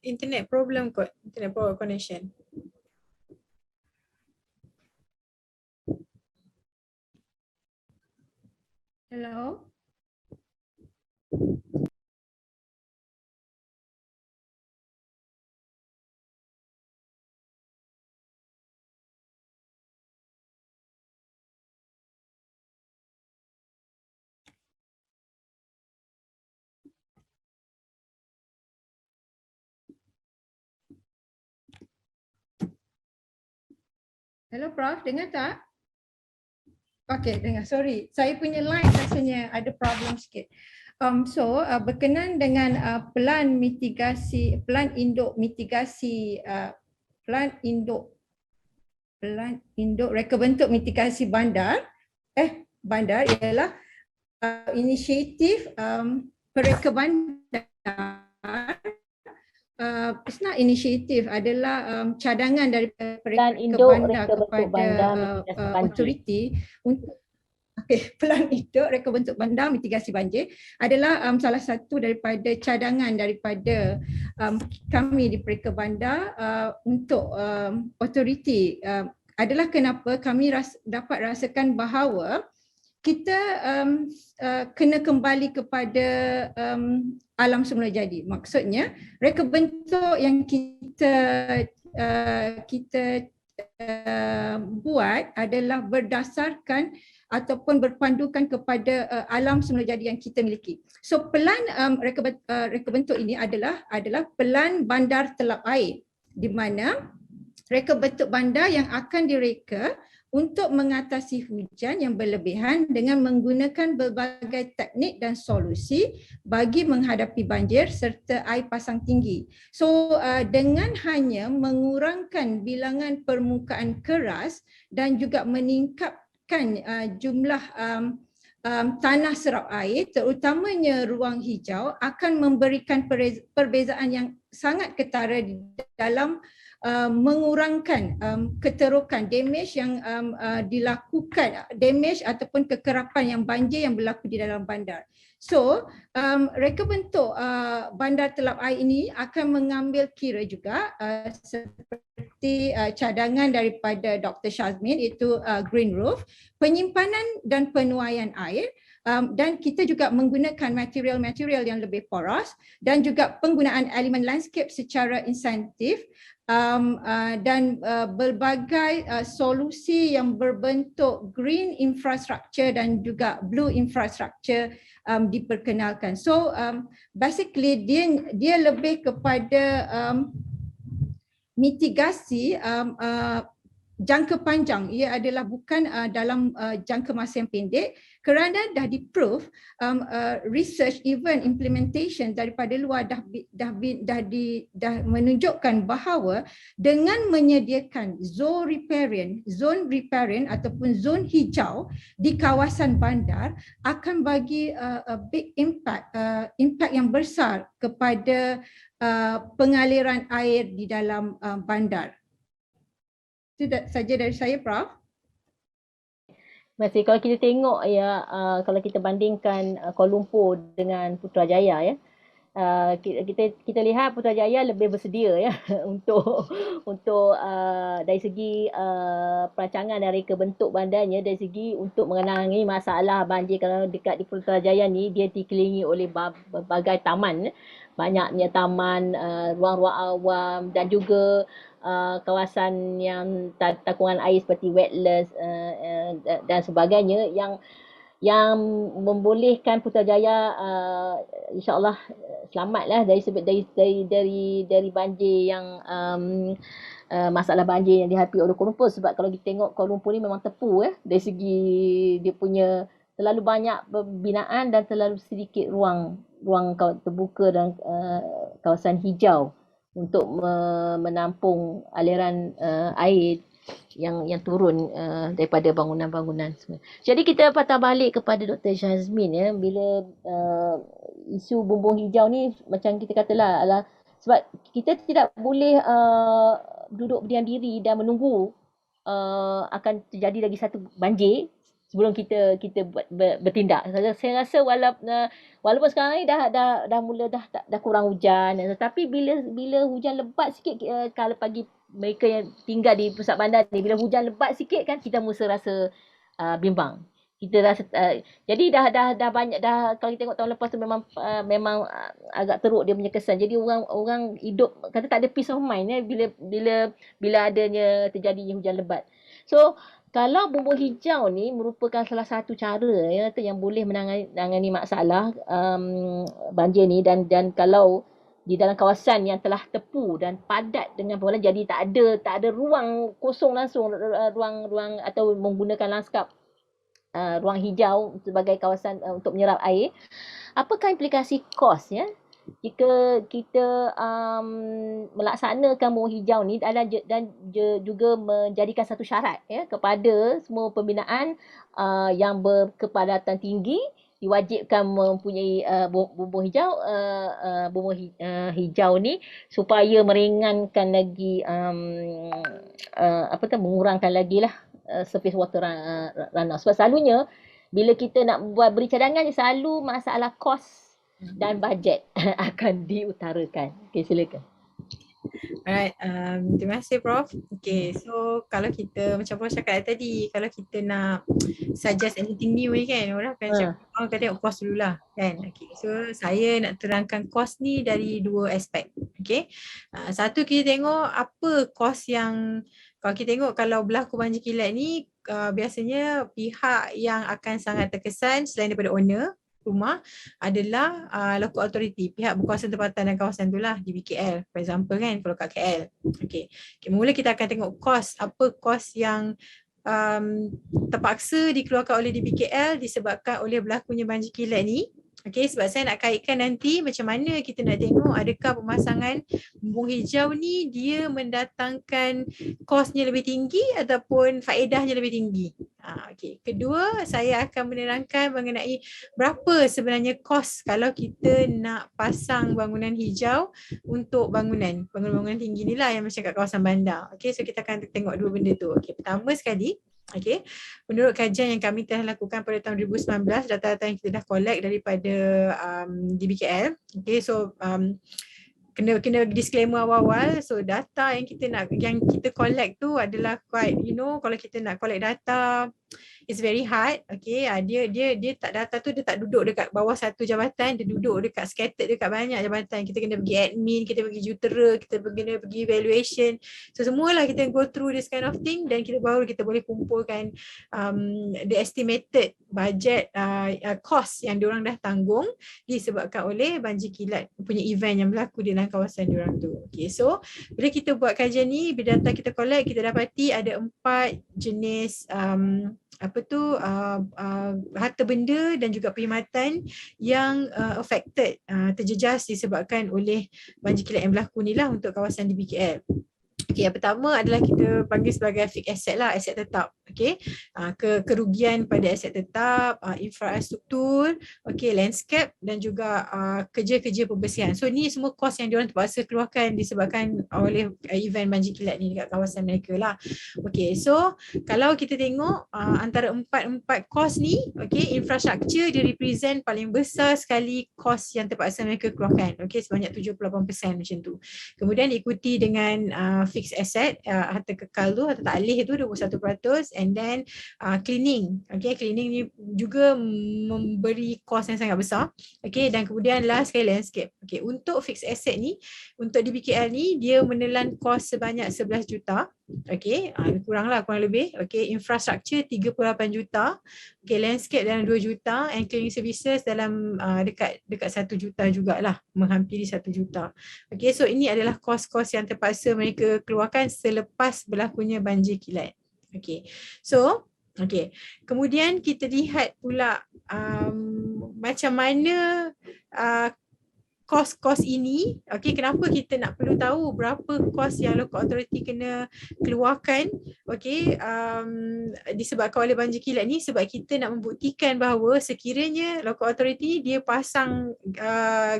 Internet problem kot, internet problem connection. Hello? Hello Prof, dengar tak? Okey, dengar. Sorry, saya punya line rasanya ada problem sikit. Berkenaan dengan plan induk reka bentuk mitigasi bandar ialah inisiatif pereka bandar. It's not inisiatif, adalah cadangan daripada pereka bandar kepada autoriti untuk plan induk reka bentuk bandar mitigasi banjir adalah salah satu daripada cadangan daripada kami di Perika Bandar untuk autoriti. Adalah kenapa kami dapat rasakan bahawa kita kena kembali kepada alam semula jadi. Maksudnya reka bentuk yang kita buat adalah berdasarkan ataupun berpandukan kepada alam semula jadi yang kita miliki. So pelan reka bentuk ini adalah pelan bandar telap air, di mana reka bentuk bandar yang akan direka untuk mengatasi hujan yang berlebihan dengan menggunakan berbagai teknik dan solusi bagi menghadapi banjir serta air pasang tinggi. So dengan hanya mengurangkan bilangan permukaan keras dan juga meningkatkan jumlah tanah serap air, terutamanya ruang hijau, akan memberikan perbezaan yang sangat ketara di dalam mengurangkan keterokan damage yang dilakukan, damage ataupun kekerapan yang banjir yang berlaku di dalam bandar. So reka bentuk bandar telap air ini akan mengambil kira juga seperti cadangan daripada Dr. Shazmin, iaitu green roof, penyimpanan dan penuaian air, dan kita juga menggunakan material-material yang lebih poros dan juga penggunaan elemen landscape secara insentif dan berbagai solusi yang berbentuk green infrastructure dan juga blue infrastructure diperkenalkan. So basically dia lebih kepada mitigasi jangka panjang, ia adalah bukan dalam jangka masa yang pendek, kerana dah di-prove research even implementation daripada luar dah menunjukkan bahawa dengan menyediakan zone riparian ataupun zon hijau di kawasan bandar akan bagi a big impact yang besar kepada pengaliran air di dalam bandar. Itu saja dari saya, Prof. Terima kasih. Kalau kita tengok ya, kalau kita bandingkan Kuala Lumpur dengan Putrajaya ya, kita lihat Putrajaya lebih bersedia ya untuk dari segi perancangan dari kebentuk bandarnya, dari segi untuk mengenangi masalah banjir. Kalau dekat di Putrajaya ni dia dikelilingi oleh berbagai taman, banyaknya taman, ruang-ruang awam dan juga kawasan yang takungan air seperti wetlands dan sebagainya yang membolehkan Putrajaya insya-Allah selamatlah dari banjir yang masalah banjir yang dihadapi oleh Kuala Lumpur. Sebab kalau kita tengok Kuala Lumpur ni memang tepu dari segi dia punya terlalu banyak pembinaan dan terlalu sedikit ruang terbuka dan kawasan hijau untuk menampung aliran air yang turun daripada bangunan-bangunan semua. Jadi kita patah balik kepada Dr. Syazmin ya, bila isu bumbung hijau ni macam kita katalah adalah sebab kita tidak boleh duduk berdiam diri dan menunggu akan terjadi lagi satu banjir sebelum kita bertindak. Saya rasa walaupun sekarang ni dah mula dah kurang hujan, tetapi bila hujan lebat sikit, kalau pagi mereka yang tinggal di pusat bandar ni, bila hujan lebat sikit kan kita mesti rasa bimbang. Kita rasa jadi dah banyak kalau kita tengok tahun lepas tu memang agak teruk dia punya kesan. Jadi orang hidup kata tak ada peace of mind ya bila adanya terjadinya hujan lebat. So kalau bumbung hijau ni merupakan salah satu cara ya yang boleh menangani masalah banjir ni, dan kalau di dalam kawasan yang telah tepu dan padat dengan bangunan, jadi tak ada ruang kosong langsung, ruang atau menggunakan lanskap ruang hijau sebagai kawasan untuk menyerap air. Apakah implikasi kos ya jika kita melaksanakan bumbung hijau ni dan juga menjadikan satu syarat ya kepada semua pembinaan yang berkepadatan tinggi diwajibkan mempunyai bumbung hijau ni supaya meringankan lagi mengurangkan lagi lah surface water runoff. Sebab selalunya bila kita nak beri cadangan selalu masalah kos dan bajet akan diutarakan. Okey, silakan. Alright, terima kasih Prof. Okay, so kalau kita macam Prof cakap tadi, kalau kita nak suggest anything new ni kan, orang akan cakap, orang akan tengok kos dululah kan. Okay, so saya nak terangkan kos ni dari dua aspek. Okay, satu kita tengok apa kos yang, kalau kita tengok kalau berlaku banjir kilat ni, biasanya pihak yang akan sangat terkesan selain daripada owner rumah adalah local authority, pihak berkuasa tempatan dan kawasan tu lah di BKL for example kan, kalau kat KL. Okay, mula kita akan tengok kos, apa kos yang terpaksa dikeluarkan oleh DBKL disebabkan oleh berlakunya banjir kilat ni. Okay, sebab saya nak kaitkan nanti macam mana kita nak tengok adakah pemasangan bumbung hijau ni dia mendatangkan kosnya lebih tinggi ataupun faedahnya lebih tinggi. Okay. Kedua, saya akan menerangkan mengenai berapa sebenarnya kos kalau kita nak pasang bangunan hijau untuk bangunan tinggi ni lah yang macam kat kawasan bandar. Okay, so kita akan tengok dua benda tu. Okay, pertama sekali, okay, menurut kajian yang kami telah lakukan pada tahun 2019, data-data yang kita dah collect daripada DBKL. Okay, so kena disclaimer awal-awal. So data yang kita collect tu adalah quite, kalau kita nak collect data it's very hard. Okay, dia tak data tu, dia tak duduk dekat bawah satu jabatan, dia duduk dekat scattered dekat banyak jabatan. Kita kena pergi admin, kita pergi jutera, kita kena pergi evaluation. So semualah kita go through this kind of thing, dan baru kita boleh kumpulkan the estimated budget cost yang diorang dah tanggung disebabkan oleh banjir kilat punya event yang berlaku di dalam kawasan diorang tu. Okay, so bila kita buat kajian ni, bila data kita collect, kita dapati ada 4 jenis harta benda dan juga perkhidmatan yang affected, terjejas disebabkan oleh banjir kilat yang berlaku ni lah untuk kawasan di BKL. Okay, yang pertama adalah kita panggil sebagai fixed asset lah, aset tetap. Okay, kerugian pada aset tetap, infrastruktur, okay, landscape dan juga kerja-kerja pembersihan. So ni semua kos yang diorang terpaksa keluarkan disebabkan oleh event banjir kilat ni dekat kawasan mereka lah. Okay, so kalau kita tengok antara empat kos ni, okay, infrastruktur dia represent paling besar sekali kos yang terpaksa mereka keluarkan. Okay, sebanyak 78% macam tu. Kemudian diikuti dengan fixed asset, harta kekal tu, harta taklih tu 21%, and then cleaning. Okay, cleaning ni juga memberi kos yang sangat besar. Okay, dan kemudian last sekali landscape. Okay, untuk fixed asset ni, untuk di BKL ni, dia menelan kos sebanyak 11 juta. Okay, kurang lebih. Okay, infrastruktur 38 juta. Okay, landscape dalam 2 juta, and cleaning services dalam dekat 1 juta jugalah, menghampiri 1 juta. Okay, so ini adalah kos-kos yang terpaksa mereka keluarkan selepas berlakunya banjir kilat. Okay, so okay, kemudian kita lihat pula macam mana kos-kos ini, okay, kenapa kita nak perlu tahu berapa kos yang local authority kena keluarkan, okay, disebabkan oleh banjir kilat ni, sebab kita nak membuktikan bahawa sekiranya local authority dia pasang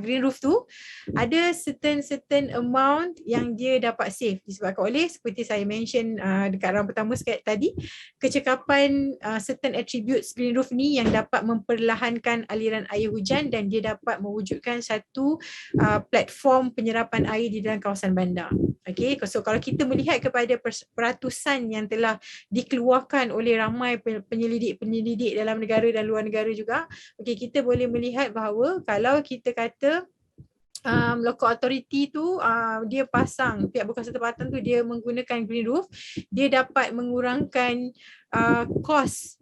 green roof tu, ada certain amount yang dia dapat save disebabkan oleh, seperti saya mention dekat round pertama sekali tadi, kecekapan certain attributes green roof ni yang dapat memperlahankan aliran air hujan, dan dia dapat mewujudkan satu platform penyerapan air di dalam kawasan bandar. Okay, so kalau kita melihat kepada peratusan yang telah dikeluarkan oleh ramai penyelidik dalam negara dan luar negara juga, okay, kita boleh melihat bahawa kalau kita kata local authority tu dia pasang, pihak berkuasa tempatan tu dia menggunakan green roof, dia dapat mengurangkan kos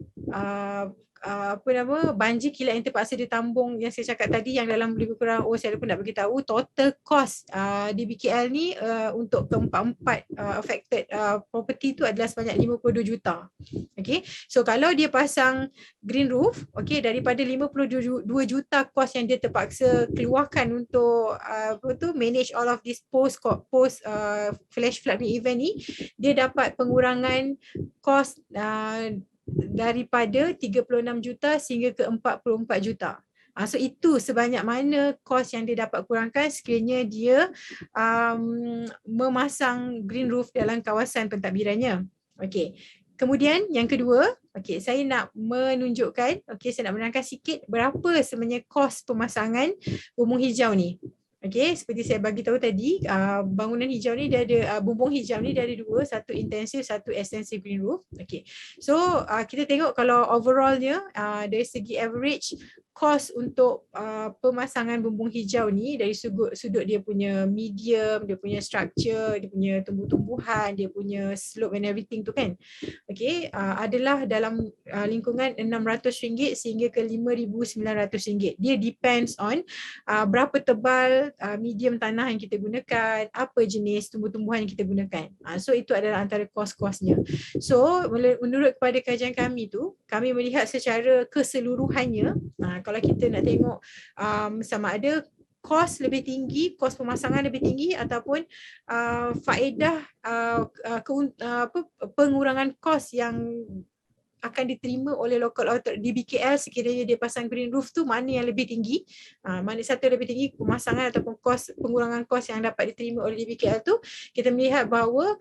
banjir kilat yang terpaksa ditambung yang saya cakap tadi, yang dalam lebih kurang, saya lupa nak beritahu, total cost di BKL ni untuk keempat-empat affected property tu adalah sebanyak 52 juta. Okay, so kalau dia pasang green roof, okay, daripada 52 juta cost yang dia terpaksa keluarkan untuk manage all of this post flash flood event ni, dia dapat pengurangan cost daripada 36 juta sehingga ke 44 juta. So itu sebanyak mana kos yang dia dapat kurangkan sekiranya dia memasang green roof dalam kawasan pentadbirannya. Okey. Kemudian yang kedua, okey, saya nak menunjukkan, okey, saya nak menerangkan sikit berapa sebenarnya kos pemasangan bumbung hijau ni. Okay, seperti saya bagi tahu tadi, bangunan hijau ni dia ada, bumbung hijau ni dia ada dua, satu intensif, satu extensive green roof. Okay, so kita tengok kalau overallnya dari segi average kos untuk pemasangan bumbung hijau ni dari sudut dia punya medium, dia punya structure, dia punya tumbuh-tumbuhan, dia punya slope and everything tu kan. Okay, adalah dalam lingkungan RM600 sehingga ke RM5,900. Dia depends on berapa tebal medium tanah yang kita gunakan, apa jenis tumbuh-tumbuhan yang kita gunakan. So itu adalah antara kos-kosnya. So menurut kepada kajian kami tu, kami melihat secara keseluruhannya, kalau kita nak tengok sama ada kos lebih tinggi, kos pemasangan lebih tinggi ataupun faedah pengurangan kos yang akan diterima oleh local authority di BKL sekiranya dia pasang green roof tu, mana yang lebih tinggi, mana satu lebih tinggi pemasangan ataupun kos, pengurangan kos yang dapat diterima oleh BKL tu, kita melihat bahawa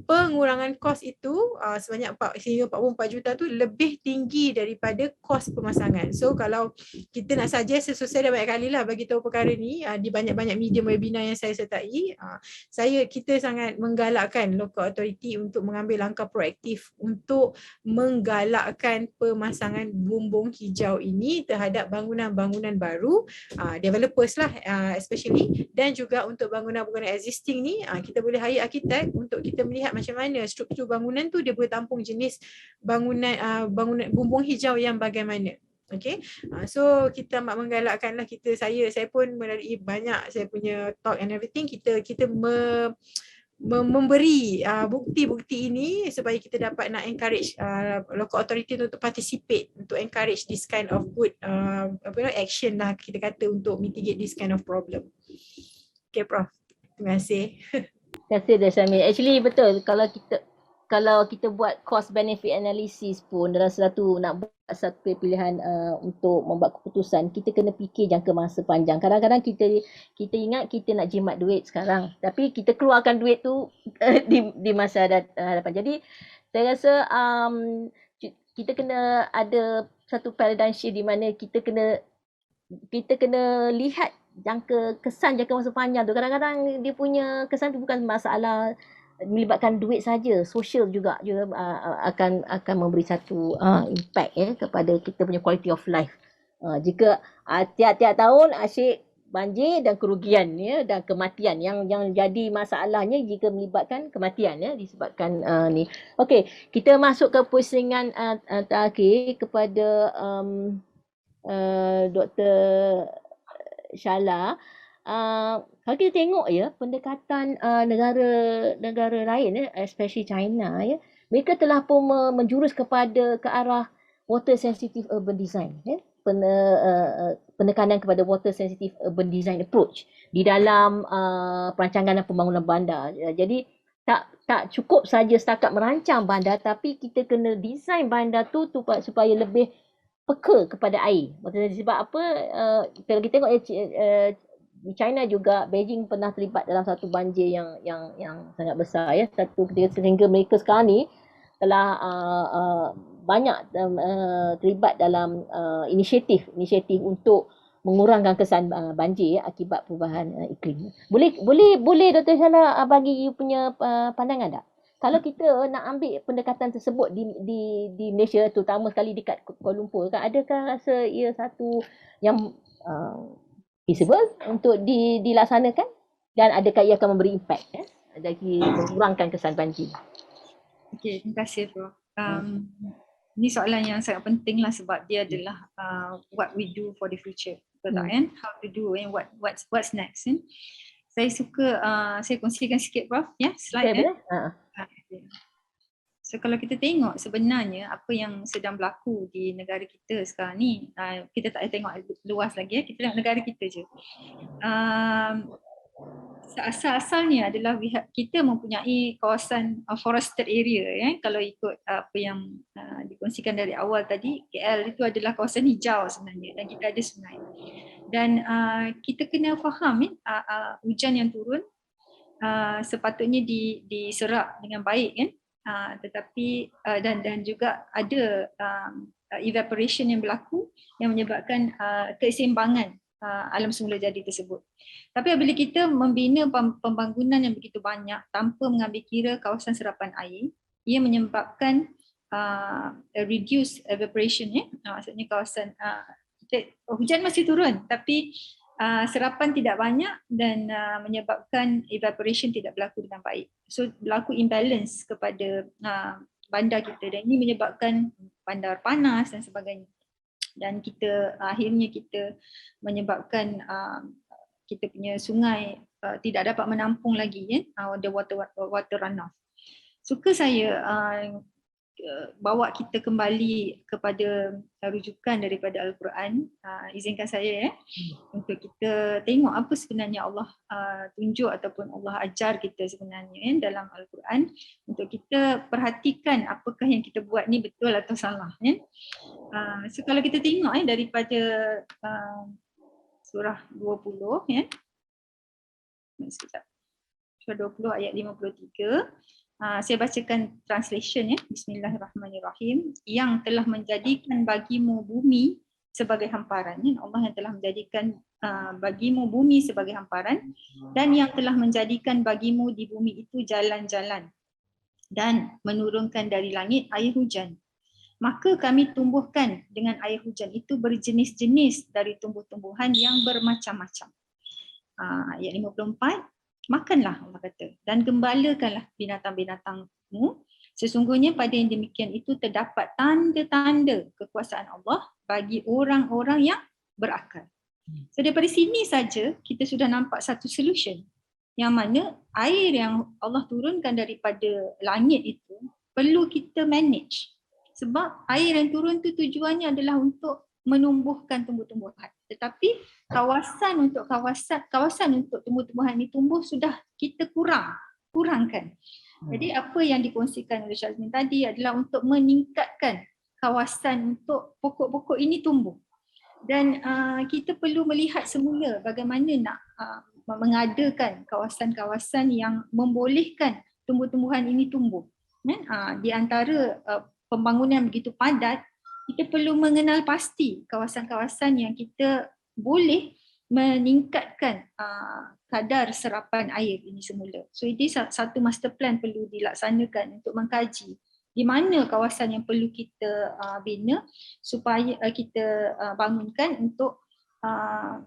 pengurangan kos itu sebanyak sehingga 44 juta tu lebih tinggi daripada kos pemasangan. So kalau kita nak suggest, saya dah banyak kali lah bagi tahu perkara ni di banyak-banyak medium webinar yang saya sertai, kita sangat menggalakkan local authority untuk mengambil langkah proaktif untuk menggalakkan pemasangan bumbung hijau ini terhadap bangunan-bangunan baru, developers lah especially, dan juga untuk bangunan-bangunan existing ni kita boleh hire arkitek untuk kita melihat macam mana struktur bangunan tu dia boleh tampung jenis bangunan bumbung hijau yang bagaimana. Okay, so kita amat menggalakkanlah saya pun melalui banyak saya punya talk and everything, kita memberi bukti-bukti ini supaya kita dapat nak encourage local authority untuk participate, untuk encourage this kind of good action lah kita kata untuk mitigate this kind of problem. Okay Prof, terima kasih. Terima kasih Darshami. Actually betul, kalau kita buat cost benefit analysis pun dalam nak buat satu pilihan untuk membuat keputusan, kita kena fikir jangka masa panjang. Kadang-kadang kita ingat kita nak jimat duit sekarang, tapi kita keluarkan duit tu di masa hadapan. Jadi saya rasa kita kena ada satu paradigm shift di mana kita kena lihat kesan jangka masa panjang tu. Kadang-kadang dia punya kesan tu bukan masalah melibatkan duit saja, sosial juga akan memberi satu impact kepada kita punya quality of life. Jika tiap-tiap tahun asyik banjir dan kerugian dan kematian yang jadi masalahnya jika melibatkan kematian disebabkan ni. Okey, kita masuk ke pusingan terakhir kepada Dr. Shala. Kalau kita tengok pendekatan negara lain especially China mereka telah pun menjurus ke arah water sensitive urban design penekanan kepada water sensitive urban design approach di dalam perancangan dan pembangunan bandar. Jadi tak cukup saja setakat merancang bandar, tapi kita kena design bandar tu supaya lebih peka kepada air. Maksudnya sebab apa? Kalau kita tengok di China juga, Beijing pernah terlibat dalam satu banjir yang sangat besar sehingga mereka sekarang ni telah banyak terlibat dalam inisiatif untuk mengurangkan kesan banjir akibat perubahan iklim. Boleh Dr. Shala bagi you punya pandangan tak? Kalau kita nak ambil pendekatan tersebut di Malaysia, terutama sekali dekat Kuala Lumpur, adakah rasa ia satu yang feasible untuk dilaksanakan, dan adakah ia akan memberi impact dari mengurangkan kesan banjir? Okey, terima kasih Prof. Ini soalan yang sangat penting lah sebab dia adalah what we do for the future. Betul tak kan? How to do and what's next. Saya suka saya kongsikan sikit Prof slide. Okay. So kalau kita tengok sebenarnya apa yang sedang berlaku di negara kita sekarang ni, kita tak tengok luas lagi kita tengok negara kita je. Asal-asalnya adalah kita mempunyai kawasan forested area kalau ikut apa yang dikongsikan dari awal tadi, KL itu adalah kawasan hijau sebenarnya dan kita ada sungai. Dan kita kena faham hujan yang turun sepatutnya diserap dengan baik kan. Tetapi dan juga ada evaporation yang berlaku yang menyebabkan keseimbangan alam semula jadi tersebut. Tapi apabila kita membina pembangunan yang begitu banyak tanpa mengambil kira kawasan serapan air, ia menyebabkan reduce evaporation maksudnya kawasan hujan masih turun tapi serapan tidak banyak dan menyebabkan evaporation tidak berlaku dengan baik. So berlaku imbalance kepada bandar kita dan ini menyebabkan bandar panas dan sebagainya. Dan akhirnya kita menyebabkan kita punya sungai tidak dapat menampung lagi the water runoff. Suka saya bawa kita kembali kepada rujukan daripada Al-Quran. Izinkan saya untuk kita tengok apa sebenarnya Allah tunjuk ataupun Allah ajar kita sebenarnya dalam Al-Quran, untuk kita perhatikan apakah yang kita buat ni betul atau salah. So kalau kita tengok daripada surah 20 sekejap. Surah 20 ayat 53. Saya bacakan translation Bismillahirrahmanirrahim. Yang telah menjadikan bagimu bumi sebagai hamparan. Allah yang telah menjadikan bagimu bumi sebagai hamparan dan yang telah menjadikan bagimu di bumi itu jalan-jalan dan menurunkan dari langit air hujan maka kami tumbuhkan dengan air hujan itu berjenis-jenis dari tumbuh-tumbuhan yang bermacam-macam. Ayat 54, makanlah Allah kata dan gembalakanlah binatang-binatangmu. Sesungguhnya pada yang demikian itu terdapat tanda-tanda kekuasaan Allah bagi orang-orang yang berakal. So daripada sini saja kita sudah nampak satu solution yang mana air yang Allah turunkan daripada langit itu perlu kita manage. Sebab air yang turun tu tujuannya adalah untuk menumbuhkan tumbuh-tumbuhan. Tetapi kawasan untuk tumbuh-tumbuhan ini tumbuh sudah kita kurangkan. Jadi apa yang dikongsikan oleh Syazmin tadi adalah untuk meningkatkan kawasan untuk pokok-pokok ini tumbuh. Dan kita perlu melihat semula bagaimana nak mengadakan kawasan-kawasan yang membolehkan tumbuh-tumbuhan ini tumbuh. Di antara pembangunan begitu padat, kita perlu mengenal pasti kawasan-kawasan yang kita boleh meningkatkan kadar serapan air ini semula. So ini satu master plan perlu dilaksanakan untuk mengkaji di mana kawasan yang perlu kita bina supaya kita bangunkan untuk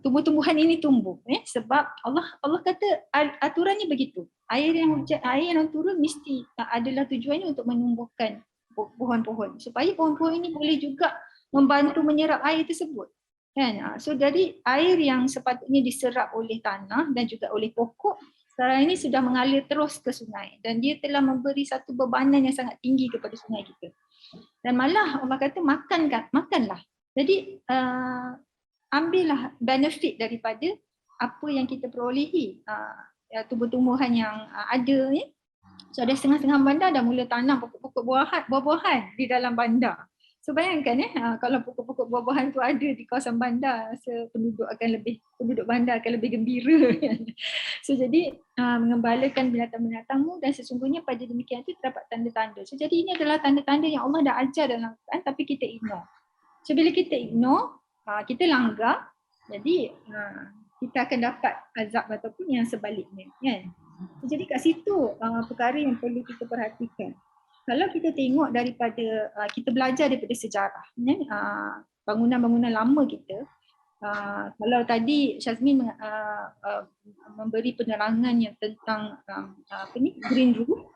tumbuh-tumbuhan ini tumbuh. Sebab Allah kata aturannya begitu. Air yang turun mesti adalah tujuannya untuk menumbuhkan pohon-pohon supaya pohon-pohon ini boleh juga membantu menyerap air tersebut. Kan? So jadi air yang sepatutnya diserap oleh tanah dan juga oleh pokok sekarang ini sudah mengalir terus ke sungai dan dia telah memberi satu bebanan yang sangat tinggi kepada sungai kita. Dan malah Allah kata makanlah. Jadi ambillah benefit daripada apa yang kita perolehi, tumbuh-tumbuhan yang ada ni. So ada setengah-setengah bandar dah mula tanam pokok-pokok buah-buahan di dalam bandar. So bayangkan kalau pokok-pokok buah-buahan tu ada di kawasan bandar, penduduk bandar akan lebih gembira. So jadi mengembalakan binatang-binatangmu dan sesungguhnya pada demikian itu terdapat tanda-tanda. So jadi ini adalah tanda-tanda yang Allah dah ajar dalam Quran tapi kita ignore. So bila kita ignore, kita langgar, jadi kita akan dapat azab ataupun yang sebaliknya, kan? Jadi kat situ perkara yang perlu kita perhatikan. Kalau kita tengok daripada kita belajar daripada sejarah, bangunan-bangunan lama kita, kalau tadi Syazmin memberi penerangan yang tentang green roof,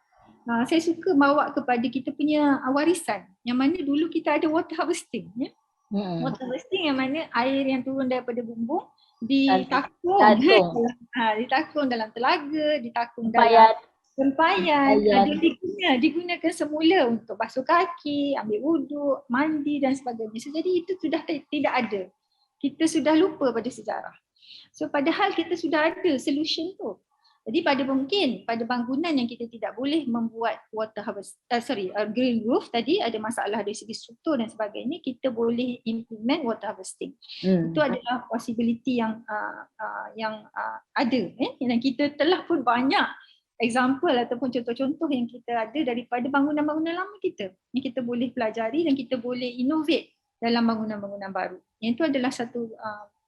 saya suka bawa kepada kita punya warisan yang mana dulu kita ada water harvesting, ya. Water harvesting yang mana air yang turun daripada bumbung ditakung dalam telaga, ditakung dalam tempayan, digunakan semula untuk basuh kaki, ambil wuduk, mandi dan sebagainya. So, jadi itu sudah tidak ada. Kita sudah lupa pada sejarah. So padahal kita sudah ada solution tu. Jadi pada bangunan yang kita tidak boleh membuat green roof tadi ada masalah dari segi struktur dan sebagainya, kita boleh implement water harvesting. Itu adalah possibility yang ada, dan kita telah pun banyak example ataupun contoh-contoh yang kita ada daripada bangunan-bangunan lama kita yang kita boleh pelajari dan kita boleh innovate dalam bangunan-bangunan baru. Yang itu adalah satu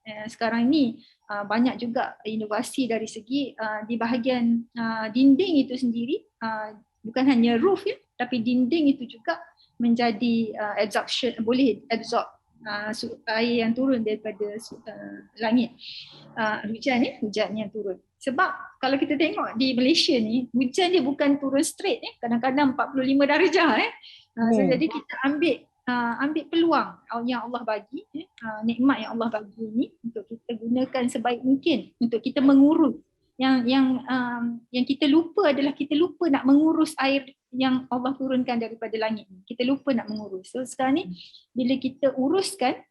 sekarang ini banyak juga inovasi dari segi di bahagian dinding itu sendiri, bukan hanya roof ya, tapi dinding itu juga menjadi absorption, boleh absorb air yang turun daripada langit, hujan yang turun. Sebab kalau kita tengok di Malaysia ni, hujan dia bukan turun straight, kadang-kadang 45 darjah. So jadi kita ambil peluang yang Allah bagi, nikmat yang Allah bagi ni untuk kita gunakan sebaik mungkin untuk kita mengurus. Yang kita lupa adalah kita lupa nak mengurus air yang Allah turunkan daripada langit. Kita lupa nak mengurus. So sekarang ni bila kita uruskan,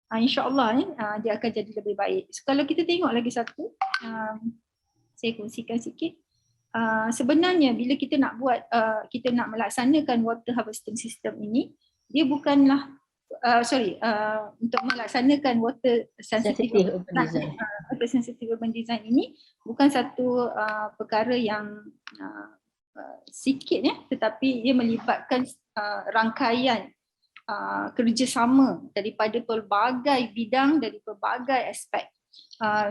insya-Allah dia akan jadi lebih baik. So, kalau kita tengok lagi satu, saya kongsikan sikit. Sebenarnya bila kita nak buat, kita nak melaksanakan water harvesting system ini, dia bukanlah untuk melaksanakan water sensitive urban design ini bukan satu perkara yang sikit ya, tetapi dia melibatkan rangkaian kerjasama daripada pelbagai bidang, dari pelbagai aspek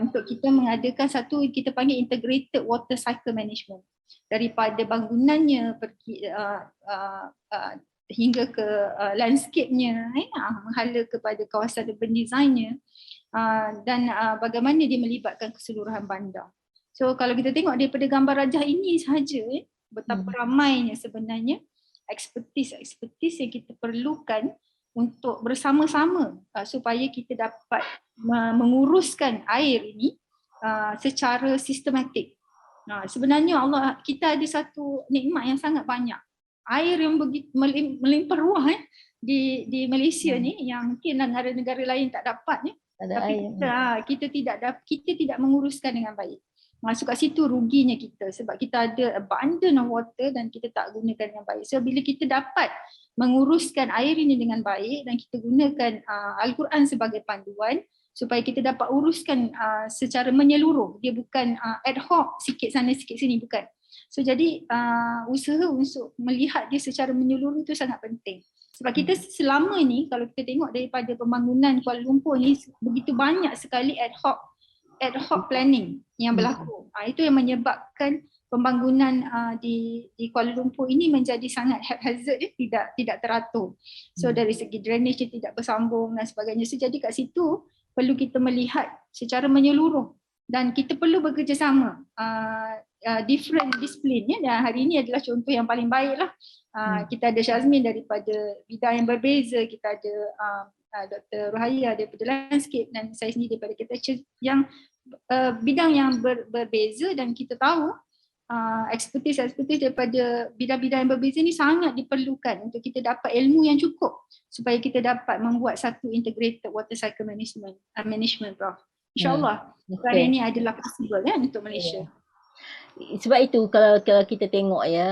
untuk kita mengadakan satu kita panggil integrated water cycle management, daripada bangunannya hingga ke landscape-nya, menghala kepada kawasan urban design-nya, dan bagaimana dia melibatkan keseluruhan bandar. So kalau kita tengok daripada gambar rajah ini sahaja, betapa ramainya sebenarnya ekspertis yang kita perlukan untuk bersama-sama supaya kita dapat menguruskan air ini secara sistematik. Sebenarnya kita ada satu nikmat yang sangat banyak. Air yang begitu melimpah ruah di Malaysia ni, yang mungkin negara-negara lain tak dapat ni. Tapi kita tidak menguruskan dengan baik. Masuk kat situ ruginya kita, sebab kita ada abundant of water dan kita tak gunakan dengan baik. So bila kita dapat menguruskan air ini dengan baik dan kita gunakan Al-Quran sebagai panduan supaya kita dapat uruskan secara menyeluruh, dia bukan ad hoc sikit sana sikit sini, bukan. So jadi usaha untuk melihat dia secara menyeluruh itu sangat penting. Sebab kita selama ni kalau kita tengok daripada pembangunan Kuala Lumpur ni, begitu banyak sekali ad hoc planning yang berlaku. Itu yang menyebabkan pembangunan di Kuala Lumpur ini menjadi sangat haphazard, tidak teratur. So dari segi drainage dia tidak bersambung dan sebagainya. So jadi kat situ perlu kita melihat secara menyeluruh dan kita perlu bekerjasama different disiplin ya. Dan hari ini adalah contoh yang paling baik lah. Kita ada Syazmin daripada bidang yang berbeza, kita ada Dr. Rohaya daripada landscape dan saya sendiri daripada architecture, yang bidang yang berbeza, dan kita tahu ekspertis daripada bidang-bidang yang berbeza ni sangat diperlukan untuk kita dapat ilmu yang cukup supaya kita dapat membuat satu integrated water cycle management Prof. InsyaAllah perkara ini adalah possible untuk Malaysia. Sebab itu kalau kita tengok ya,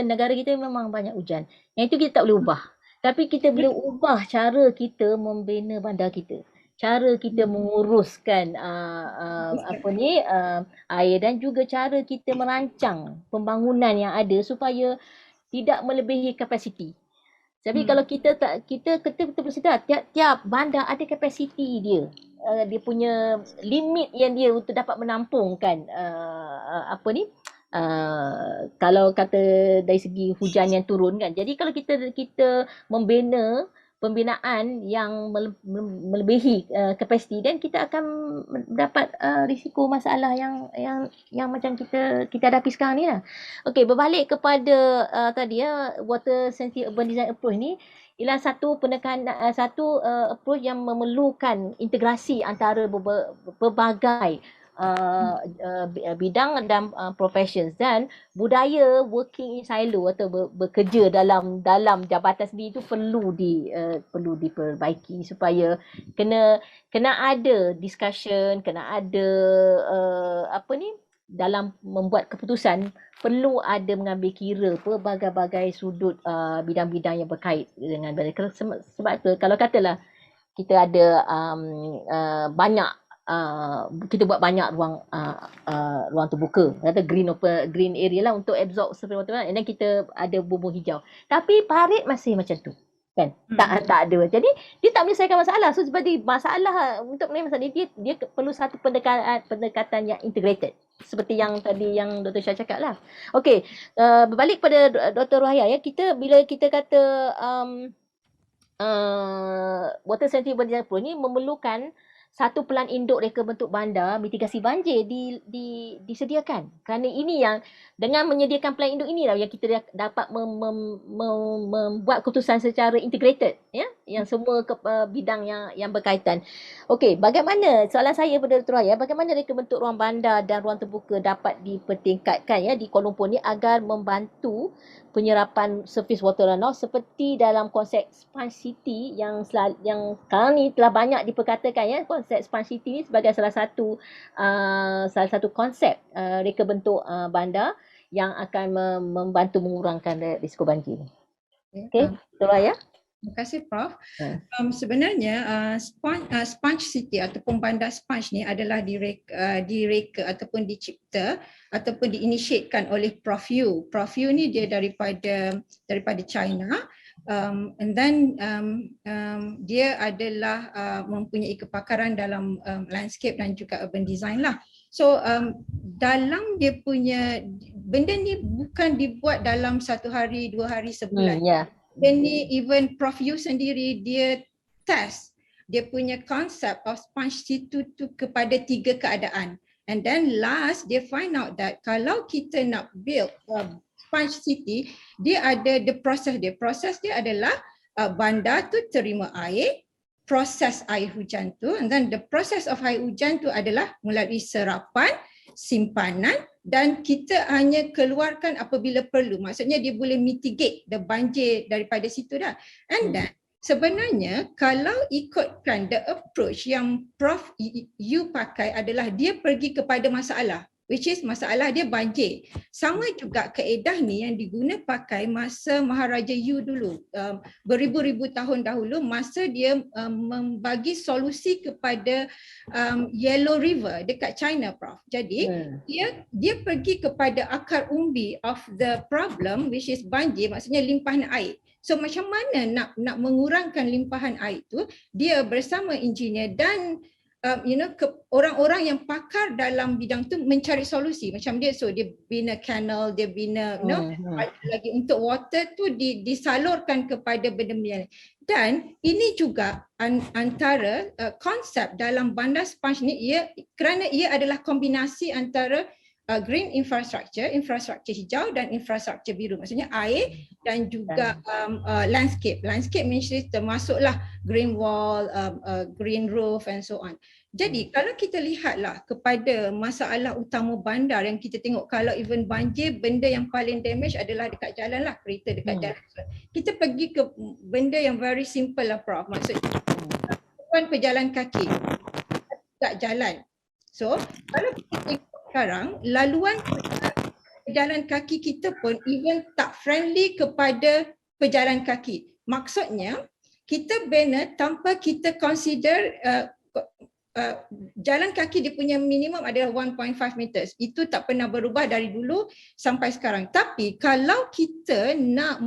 negara kita memang banyak hujan. Yang itu kita tak boleh ubah. Tapi kita boleh ubah cara kita membina bandar kita. Cara kita menguruskan air, dan juga cara kita merancang pembangunan yang ada supaya tidak melebihi kapasiti. Tapi kalau kita betul sedar tiap bandar ada kapasiti dia. Dia punya limit yang dia untuk dapat menampungkan kalau kata dari segi hujan yang turun kan. Jadi kalau kita membina pembinaan yang melebihi kapasiti, dan kita akan mendapat risiko masalah yang macam kita hadapi sekarang ni lah. Okey, berbalik kepada tadi water sensitive urban design approach ni ialah satu approach yang memerlukan integrasi antara berbagai bidang dan professions, dan budaya working in silo atau bekerja dalam jabatan sendiri itu perlu diperbaiki supaya kena ada discussion, kena ada dalam membuat keputusan perlu ada mengambil kira pelbagai sudut bidang-bidang yang berkait dengan mereka. Sebab tu kalau katalah kita ada banyak kita buat banyak ruang terbuka, kata green area lah untuk absorb surface water, dan kita ada bumbung hijau, tapi parit masih macam tu kan, tak ada. Jadi dia tak menyelesaikan masalah. So sebab masalah untuk masalah dia perlu satu pendekatan yang integrated, seperti yang tadi yang Dr. Syah cakap lah. Okey, berbalik pada Dr. Rohaya ya, bila kita kata water sensitive urban design approach ni memerlukan satu pelan induk reka bentuk bandar mitigasi banjir disediakan. Kerana ini yang dengan menyediakan pelan induk inilah yang kita dapat membuat keputusan secara integrated ya, yang semua bidang yang berkaitan. Okey, bagaimana, soalan saya pada Dr. Raya, bagaimana reka bentuk ruang bandar dan ruang terbuka dapat dipertingkatkan ya di Kuala Lumpur ni agar membantu penyerapan surface water runoff seperti dalam konsep Sponge City yang sekarang ni telah banyak diperkatakan ya, konsep Sponge City ni sebagai salah satu konsep reka bentuk bandar yang akan membantu mengurangkan risiko banjir. Okey, Dr. Raya. Terima kasih Prof. Sebenarnya Sponge City ataupun bandar sponge ni adalah direka ataupun dicipta ataupun diinitiatekan oleh Prof Yu. Prof Yu ni dia daripada China. And then dia adalah mempunyai kepakaran dalam landscape dan juga urban design lah. So dalam dia punya benda ni bukan dibuat dalam 1 hari, 2 hari, sebulan. Dan ni even Prof Yu sendiri dia test dia punya konsep of sponge situ tu kepada 3 keadaan. And then last dia find out that kalau kita nak build sponge city, dia ada the process dia. Proses dia adalah bandar tu terima air, proses air hujan tu, and then the process of air hujan tu adalah melalui serapan, simpanan, dan kita hanya keluarkan apabila perlu. Maksudnya dia boleh mitigate the banjir daripada situ dah. And then sebenarnya kalau ikutkan the approach yang Prof Yu pakai adalah dia pergi kepada masalah, which is masalah dia banjir. Sama juga kaedah ni yang diguna pakai masa Maharaja Yu dulu, beribu-ribu tahun dahulu, masa dia membagi solusi kepada Yellow River dekat China, Prof. Jadi dia pergi kepada akar umbi of the problem, which is banjir, maksudnya limpahan air. So macam mana nak mengurangkan limpahan air itu, dia bersama engineer dan orang-orang yang pakar dalam bidang tu mencari solusi macam dia. So dia bina canal, dia bina lagi untuk water tu disalurkan kepada benda-benda lain. Dan ini juga antara konsep dalam bandar sponge ni, kerana ia adalah kombinasi antara green infrastructure hijau dan infrastructure biru, maksudnya air dan juga landscape. Landscape means termasuklah green wall, green roof and so on. Jadi kalau kita lihatlah kepada masalah utama bandar yang kita tengok, kalau even banjir, benda yang paling damage adalah dekat jalan lah, kereta dekat jalan. Kita pergi ke benda yang very simple lah, Prof. Maksudnya pejalan kaki dekat jalan. So kalau kita tengok sekarang, laluan pejalan kaki kita pun even tak friendly kepada pejalan kaki. Maksudnya, kita bina tanpa kita consider jalan kaki dia punya minimum adalah 1.5 meters. Itu tak pernah berubah dari dulu sampai sekarang. Tapi kalau kita nak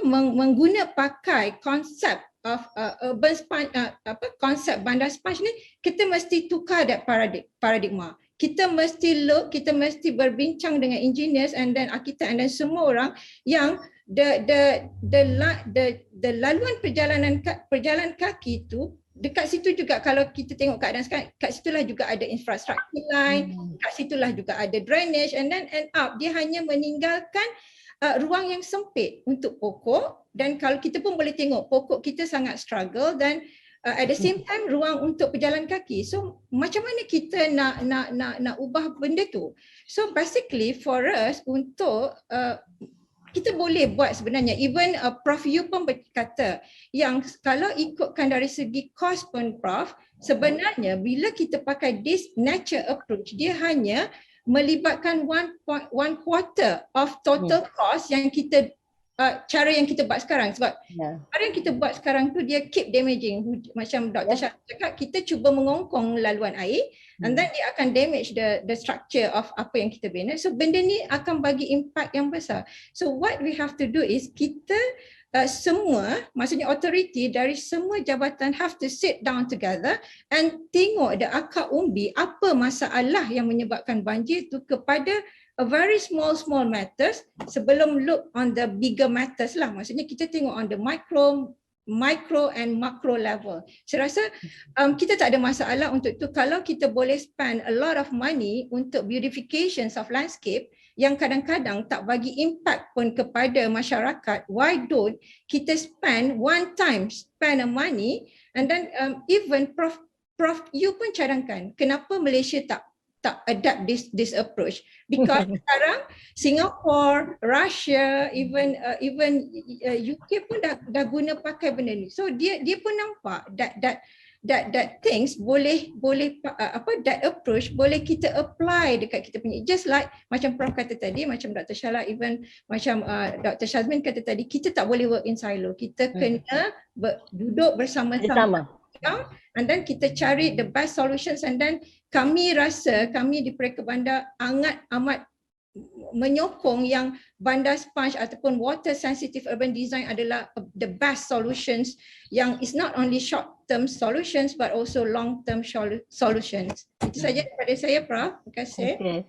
mengguna pakai konsep of urban sponge, konsep bandar sponge ni, kita mesti tukar that paradigma. Kita mesti berbincang dengan engineers and then architect and then semua orang yang the laluan perjalanan kaki tu dekat situ juga. Kalau kita tengok keadaan sekarang, kat situlah juga ada infrastructure line, kat situlah juga ada drainage, and then end up dia hanya meninggalkan ruang yang sempit untuk pokok. Dan kalau kita pun boleh tengok pokok kita sangat struggle, dan at the same time ruang untuk pejalan kaki. So macam mana kita nak ubah benda tu? So basically for us untuk kita boleh buat sebenarnya, even Prof Yu pun berkata yang kalau ikutkan dari segi cost pun, Prof, sebenarnya bila kita pakai this nature approach, dia hanya melibatkan 1/4 of total cost yang kita cara yang kita buat sekarang. Sebab cara yang kita buat sekarang tu dia keep damaging. Macam Dr. Shah cakap, kita cuba mengongkong laluan air and then dia akan damage the structure of apa yang kita bina. So benda ni akan bagi impact yang besar. So what we have to do is kita semua, maksudnya authority dari semua jabatan have to sit down together and tengok the akar umbi apa masalah yang menyebabkan banjir tu kepada a very small matters sebelum look on the bigger matters lah. Maksudnya kita tengok on the micro and macro level. Saya rasa kita tak ada masalah untuk tu kalau kita boleh spend a lot of money untuk beautifications of landscape yang kadang-kadang tak bagi impact pun kepada masyarakat. Why don't kita spend a money and then even Prof Yu pun cadangkan kenapa Malaysia tak adapt this approach, because sekarang Singapore, Russia, even UK pun dah guna pakai benda ni. So dia pun nampak that things boleh that approach boleh kita apply dekat kita punya, just like macam Prof kata tadi, macam Dr. Shala, even macam Dr. Shazmin kata tadi, kita tak boleh work in silo, kita kena duduk bersama-sama and then kita cari the best solutions. And then kami rasa kami di Pereka Bandar amat menyokong yang bandar sponge ataupun water sensitive urban design adalah the best solutions yang is not only short term solutions but also long term solutions. Itu saja daripada saya, Prof. Terima kasih. Okay.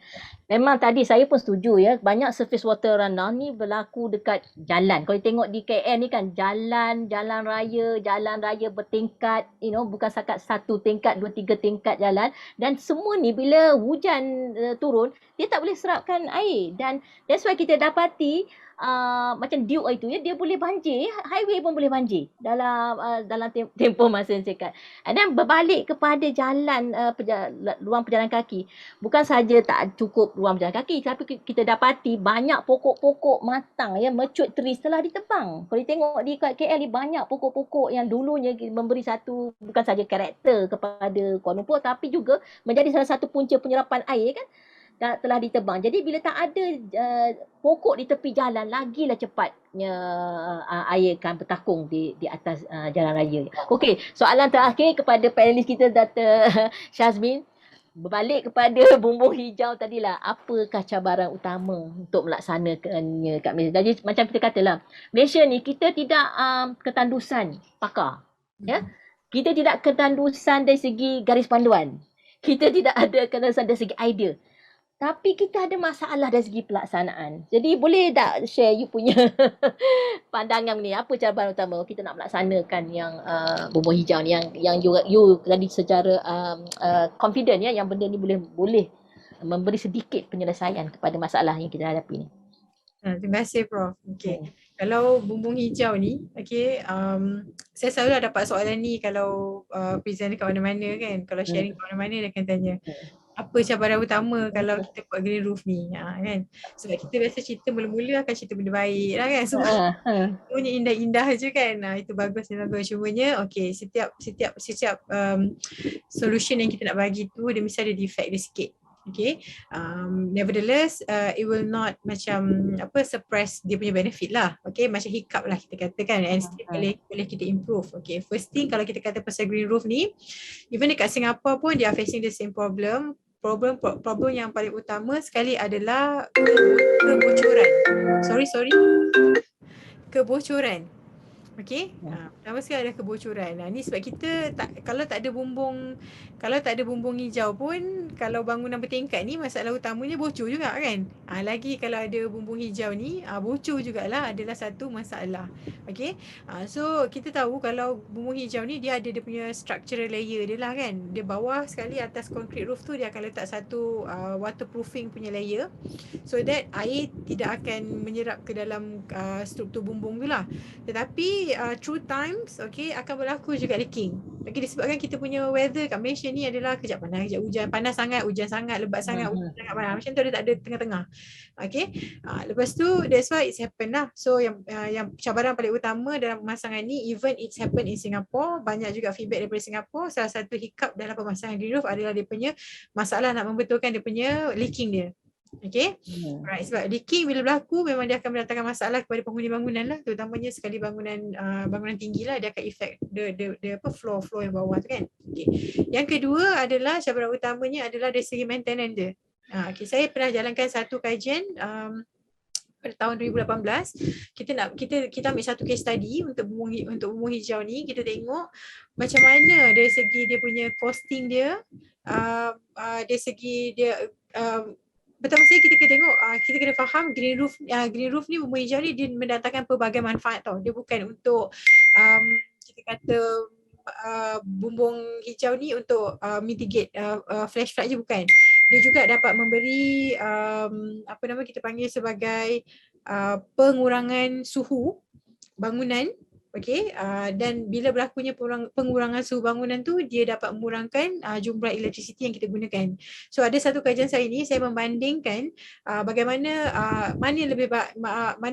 Memang tadi saya pun setuju ya, banyak surface water rundown ni berlaku dekat jalan. Kalau tengok di KL ni kan jalan raya bertingkat, bukan setakat satu tingkat, 2-3 tingkat jalan, dan semua ni bila hujan turun, dia tak boleh serapkan air, dan that's why kita dapati macam Duke itu ya, dia boleh banjir, highway pun boleh banjir dalam tempoh masa yang singkat. And then berbalik kepada jalan ruang pejalan kaki, bukan saja tak cukup ruang berjalan kaki, tapi kita dapati banyak pokok-pokok matang ya, mature trees telah ditebang. Kalau tengok di KL ni banyak pokok-pokok yang dulunya memberi satu bukan saja karakter kepada Kuala Lumpur, tapi juga menjadi salah satu punca penyerapan air kan, telah ditebang. Jadi bila tak ada pokok di tepi jalan, lagilah cepatnya air akan bertakung di atas jalan raya. Okey, soalan terakhir kepada panelis kita, Dr. Syazmin. Berbalik kepada bumbung hijau tadilah, apakah cabaran utama untuk melaksanakannya kat Malaysia? Jadi macam kita katalah, Malaysia ni kita tidak ketandusan pakar. Ya? Kita tidak ketandusan dari segi garis panduan. Kita tidak ada ketandusan dari segi idea. Tapi kita ada masalah dari segi pelaksanaan. Jadi boleh tak share you punya pandangan ni, apa cabaran utama kita nak melaksanakan yang bumbung hijau ni, yang you tadi secara confident ya, yang benda ni boleh memberi sedikit penyelesaian kepada masalah yang kita hadapi ni. Terima kasih, Prof. Okay. Kalau bumbung hijau ni, saya selalu dapat soalan ni kalau present dekat mana-mana kan, kalau sharing kat mana-mana dia akan tanya, apa cabaran utama kalau kita buat green roof ni, kan? Sebab kita biasa cerita mula-mula akan cerita benda baik lah kan, semuanya indah-indah je kan. Itu bagus dan bagus, cumanya okay, setiap solution yang kita nak bagi tu dia mesti ada defect dia sikit. Okay, nevertheless it will not macam suppress dia punya benefit lah. Okay, macam hiccup lah kita katakan, and still boleh kita improve. Okay, first thing kalau kita kata pasal green roof ni, even dekat Singapore pun they are facing the same problem yang paling utama sekali adalah kebocoran. Kebocoran. Okey. Pertama sekali ada kebocoran. Ni sebab kita kalau tak ada bumbung hijau pun, kalau bangunan bertingkat ni masalah utamanya bocor juga kan. Lagi kalau ada bumbung hijau ni, bocor jugalah adalah satu masalah. Okey. So kita tahu kalau bumbung hijau ni dia ada dia punya structural layer dia lah kan. Dia bawah sekali atas concrete roof tu dia akan letak satu waterproofing punya layer, so that air tidak akan menyerap ke dalam struktur bumbung tu lah. Tetapi through times, okay, akan berlaku juga leaking. Okay, disebabkan kita punya weather kat Malaysia ni adalah kejap panas, kejap hujan, panas sangat, hujan sangat, lebat sangat, hujan sangat panas. Macam tu dia tak ada tengah-tengah. Okay, lepas tu that's why it's happen lah. So yang cabaran paling utama dalam pemasangan ni, even it's happen in Singapore, banyak juga feedback daripada Singapore, salah satu hiccup dalam pemasangan green roof adalah dia punya masalah nak membetulkan dia punya leaking dia. Okay, right. Sebab leaking bila berlaku memang dia akan mendatangkan masalah kepada penghuni bangunan lah, terutamanya sekali bangunan tinggi lah, dia akan effect dia floor yang bawah tu kan. Okay. Yang kedua adalah cabaran utamanya adalah dari segi maintenance dia. Okay, saya pernah jalankan satu kajian pada tahun 2018. Kita ambil satu case study untuk bumbung hijau ni. Kita tengok macam mana dari segi dia punya costing dia, dari segi dia pertama sekali kita kena tengok, kita kena faham green roof ni, bumbung hijau ni dia mendatangkan pelbagai manfaat tau. Dia bukan untuk kita kata bumbung hijau ni untuk mitigate flash flood je, bukan. Dia juga dapat memberi kita panggil sebagai pengurangan suhu bangunan. Okey, dan bila berlakunya pengurangan suhu bangunan tu, dia dapat mengurangkan jumlah elektrisiti yang kita gunakan. So ada satu kajian saya ni, saya membandingkan bagaimana mana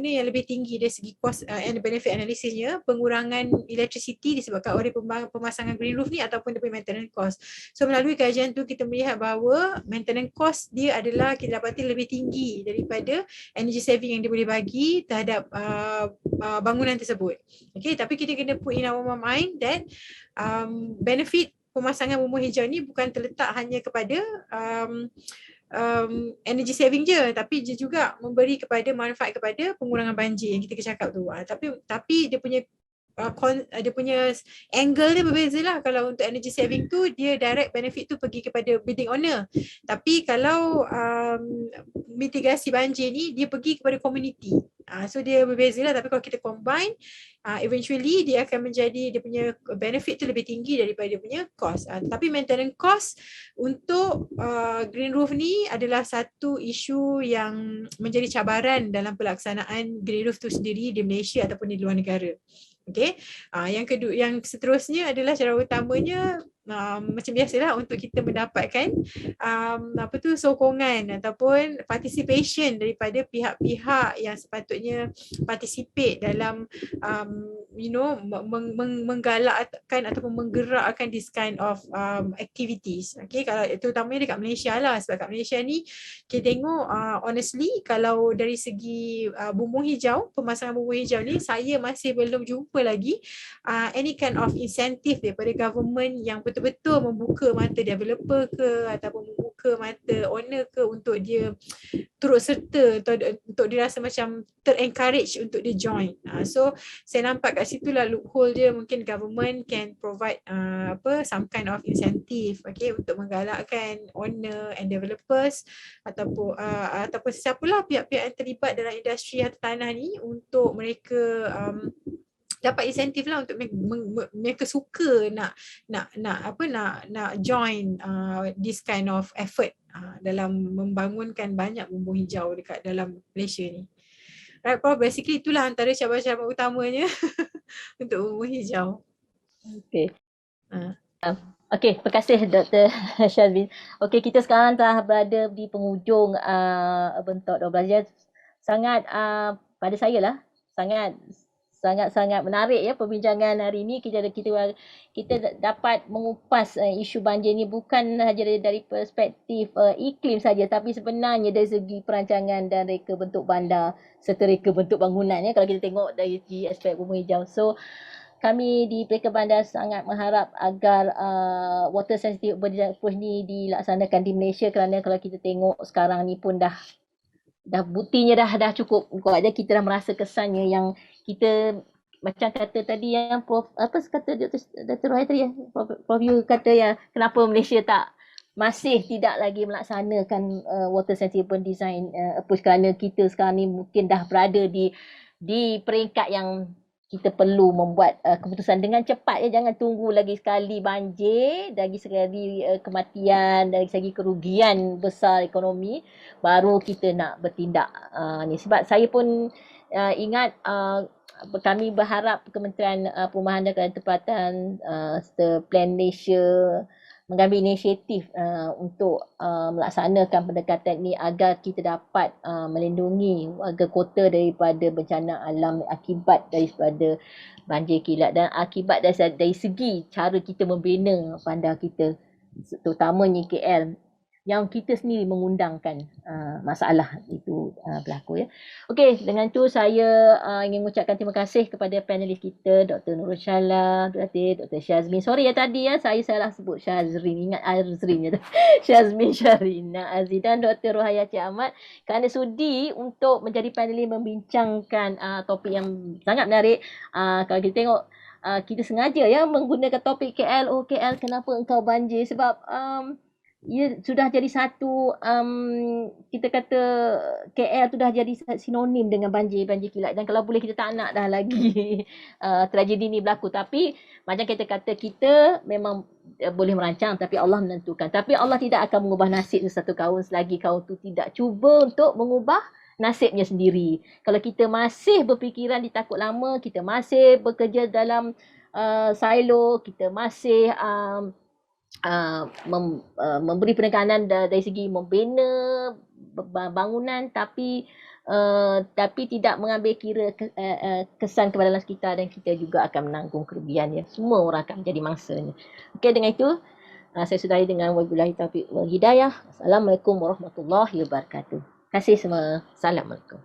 yang lebih tinggi dari segi cost and benefit analisisnya, pengurangan elektrisiti disebabkan oleh pemasangan green roof ni ataupun dia maintenance cost. So melalui kajian tu kita melihat bahawa maintenance cost dia adalah kita dapati lebih tinggi daripada energy saving yang dia boleh bagi terhadap bangunan tersebut. Okay, tapi kita kena put in our mind that benefit pemasangan bumbung hijau ni bukan terletak hanya kepada energy saving je, tapi dia juga memberi kepada manfaat kepada pengurangan banjir yang kita cakap tu. Tapi dia punya dia punya angle dia berbeza lah. Kalau untuk energy saving tu dia direct benefit tu pergi kepada building owner, tapi kalau mitigasi banjir ni dia pergi kepada community. So dia berbeza lah, tapi kalau kita combine eventually dia akan menjadi, dia punya benefit tu lebih tinggi daripada dia punya cost. Tapi maintenance cost untuk green roof ni adalah satu isu yang menjadi cabaran dalam pelaksanaan green roof tu sendiri di Malaysia ataupun di luar negara. Okay, yang kedua, yang seterusnya adalah cara utamanya macam biasalah untuk kita mendapatkan sokongan ataupun participation daripada pihak-pihak yang sepatutnya participate dalam menggalakkan ataupun menggerakkan this kind of activities. Okay, kalau terutamanya dekat Malaysia lah, sebab kat Malaysia ni kita tengok honestly kalau dari segi bumbung hijau, pemasangan bumbung hijau ni saya masih belum jumpa lagi any kind of incentive daripada government yang betul-betul membuka mata developer ke ataupun membuka mata owner ke untuk dia turut serta atau untuk dia rasa macam ter-encourage untuk dia join. So saya nampak kat situ lah loophole dia, mungkin government can provide some kind of incentive, okay, untuk menggalakkan owner and developers ataupun siapalah pihak-pihak yang terlibat dalam industri harta tanah ni untuk mereka dapat insentif lah untuk mereka suka nak join this kind of effort dalam membangunkan banyak bumbung hijau dekat dalam Malaysia ni. Right, Prof, basically itulah antara cabaran-cabaran utamanya untuk bumbung hijau. Okay. Okey, terima kasih Dr. Syazmin. Okey, kita sekarang telah berada di penghujung Urban Talk 12. Sangat pada saya lah sangat menarik ya perbincangan hari ini. Kita dapat mengupas isu banjir ni bukan sahaja dari perspektif iklim saja, tapi sebenarnya dari segi perancangan dan reka bentuk bandar serta reka bentuk bangunan ya, kalau kita tengok dari segi aspek bumbung hijau. So kami di Pelika Bandar sangat mengharap agar water sensitive urban approach ni dilaksanakan di Malaysia, kerana kalau kita tengok sekarang ni pun dah buktinya dah cukup kuat aja. Kita dah merasa kesannya yang kita macam kata tadi yang Prof kata Dr. Rohai tadi ya, Prof Yu kata ya, kenapa Malaysia masih tidak lagi melaksanakan water sensitive urban design approach, kerana kita sekarang ni mungkin dah berada di peringkat yang kita perlu membuat keputusan dengan cepat ya. Jangan tunggu lagi sekali banjir, lagi sekali kematian, dari segi kerugian besar ekonomi baru kita nak bertindak ni. Sebab saya pun ingat kami berharap Kementerian Perumahan dan Tempatan serta Plan Malaysia mengambil inisiatif untuk melaksanakan pendekatan ini agar kita dapat melindungi warga kota daripada bencana alam akibat daripada banjir kilat, dan akibat dari segi cara kita membina bandar kita, terutamanya KL yang kita sendiri mengundangkan masalah itu berlaku ya. Okey, dengan itu saya ingin mengucapkan terima kasih kepada panelis kita, Dr. Nurul Shala, Dr. Syazmin. Sorry ya tadi ya saya salah sebut Syazrin, ingat Azrin ya. Syazmin Syarina Aziz dan Dr. Rohaya Cik Ahmad kerana sudi untuk menjadi panelis membincangkan topik yang sangat menarik. Kalau kita tengok kita sengaja ya menggunakan topik KL. Oh KL, kenapa engkau banjir? Sebab ia sudah jadi satu kita kata KL tu dah jadi sinonim dengan banjir kilat, dan kalau boleh kita tak nak dah lagi tragedi ni berlaku. Tapi macam kita kata, kita memang boleh merancang tapi Allah menentukan. Tapi Allah tidak akan mengubah nasib satu kaum selagi kaum tu tidak cuba untuk mengubah nasibnya sendiri. Kalau kita masih berfikiran di takut lama, kita masih bekerja dalam silo, kita masih memberi penekanan dari segi membina bangunan tapi tidak mengambil kira kesan kepada alam sekitar, dan kita juga akan menanggung kerugian ya. Semua orang akan menjadi mangsanya. Okey, dengan itu saya sudahi dengan wabillahi taufiq wal hidayah. Assalamualaikum warahmatullahi wabarakatuh. Terima kasih semua. Assalamualaikum.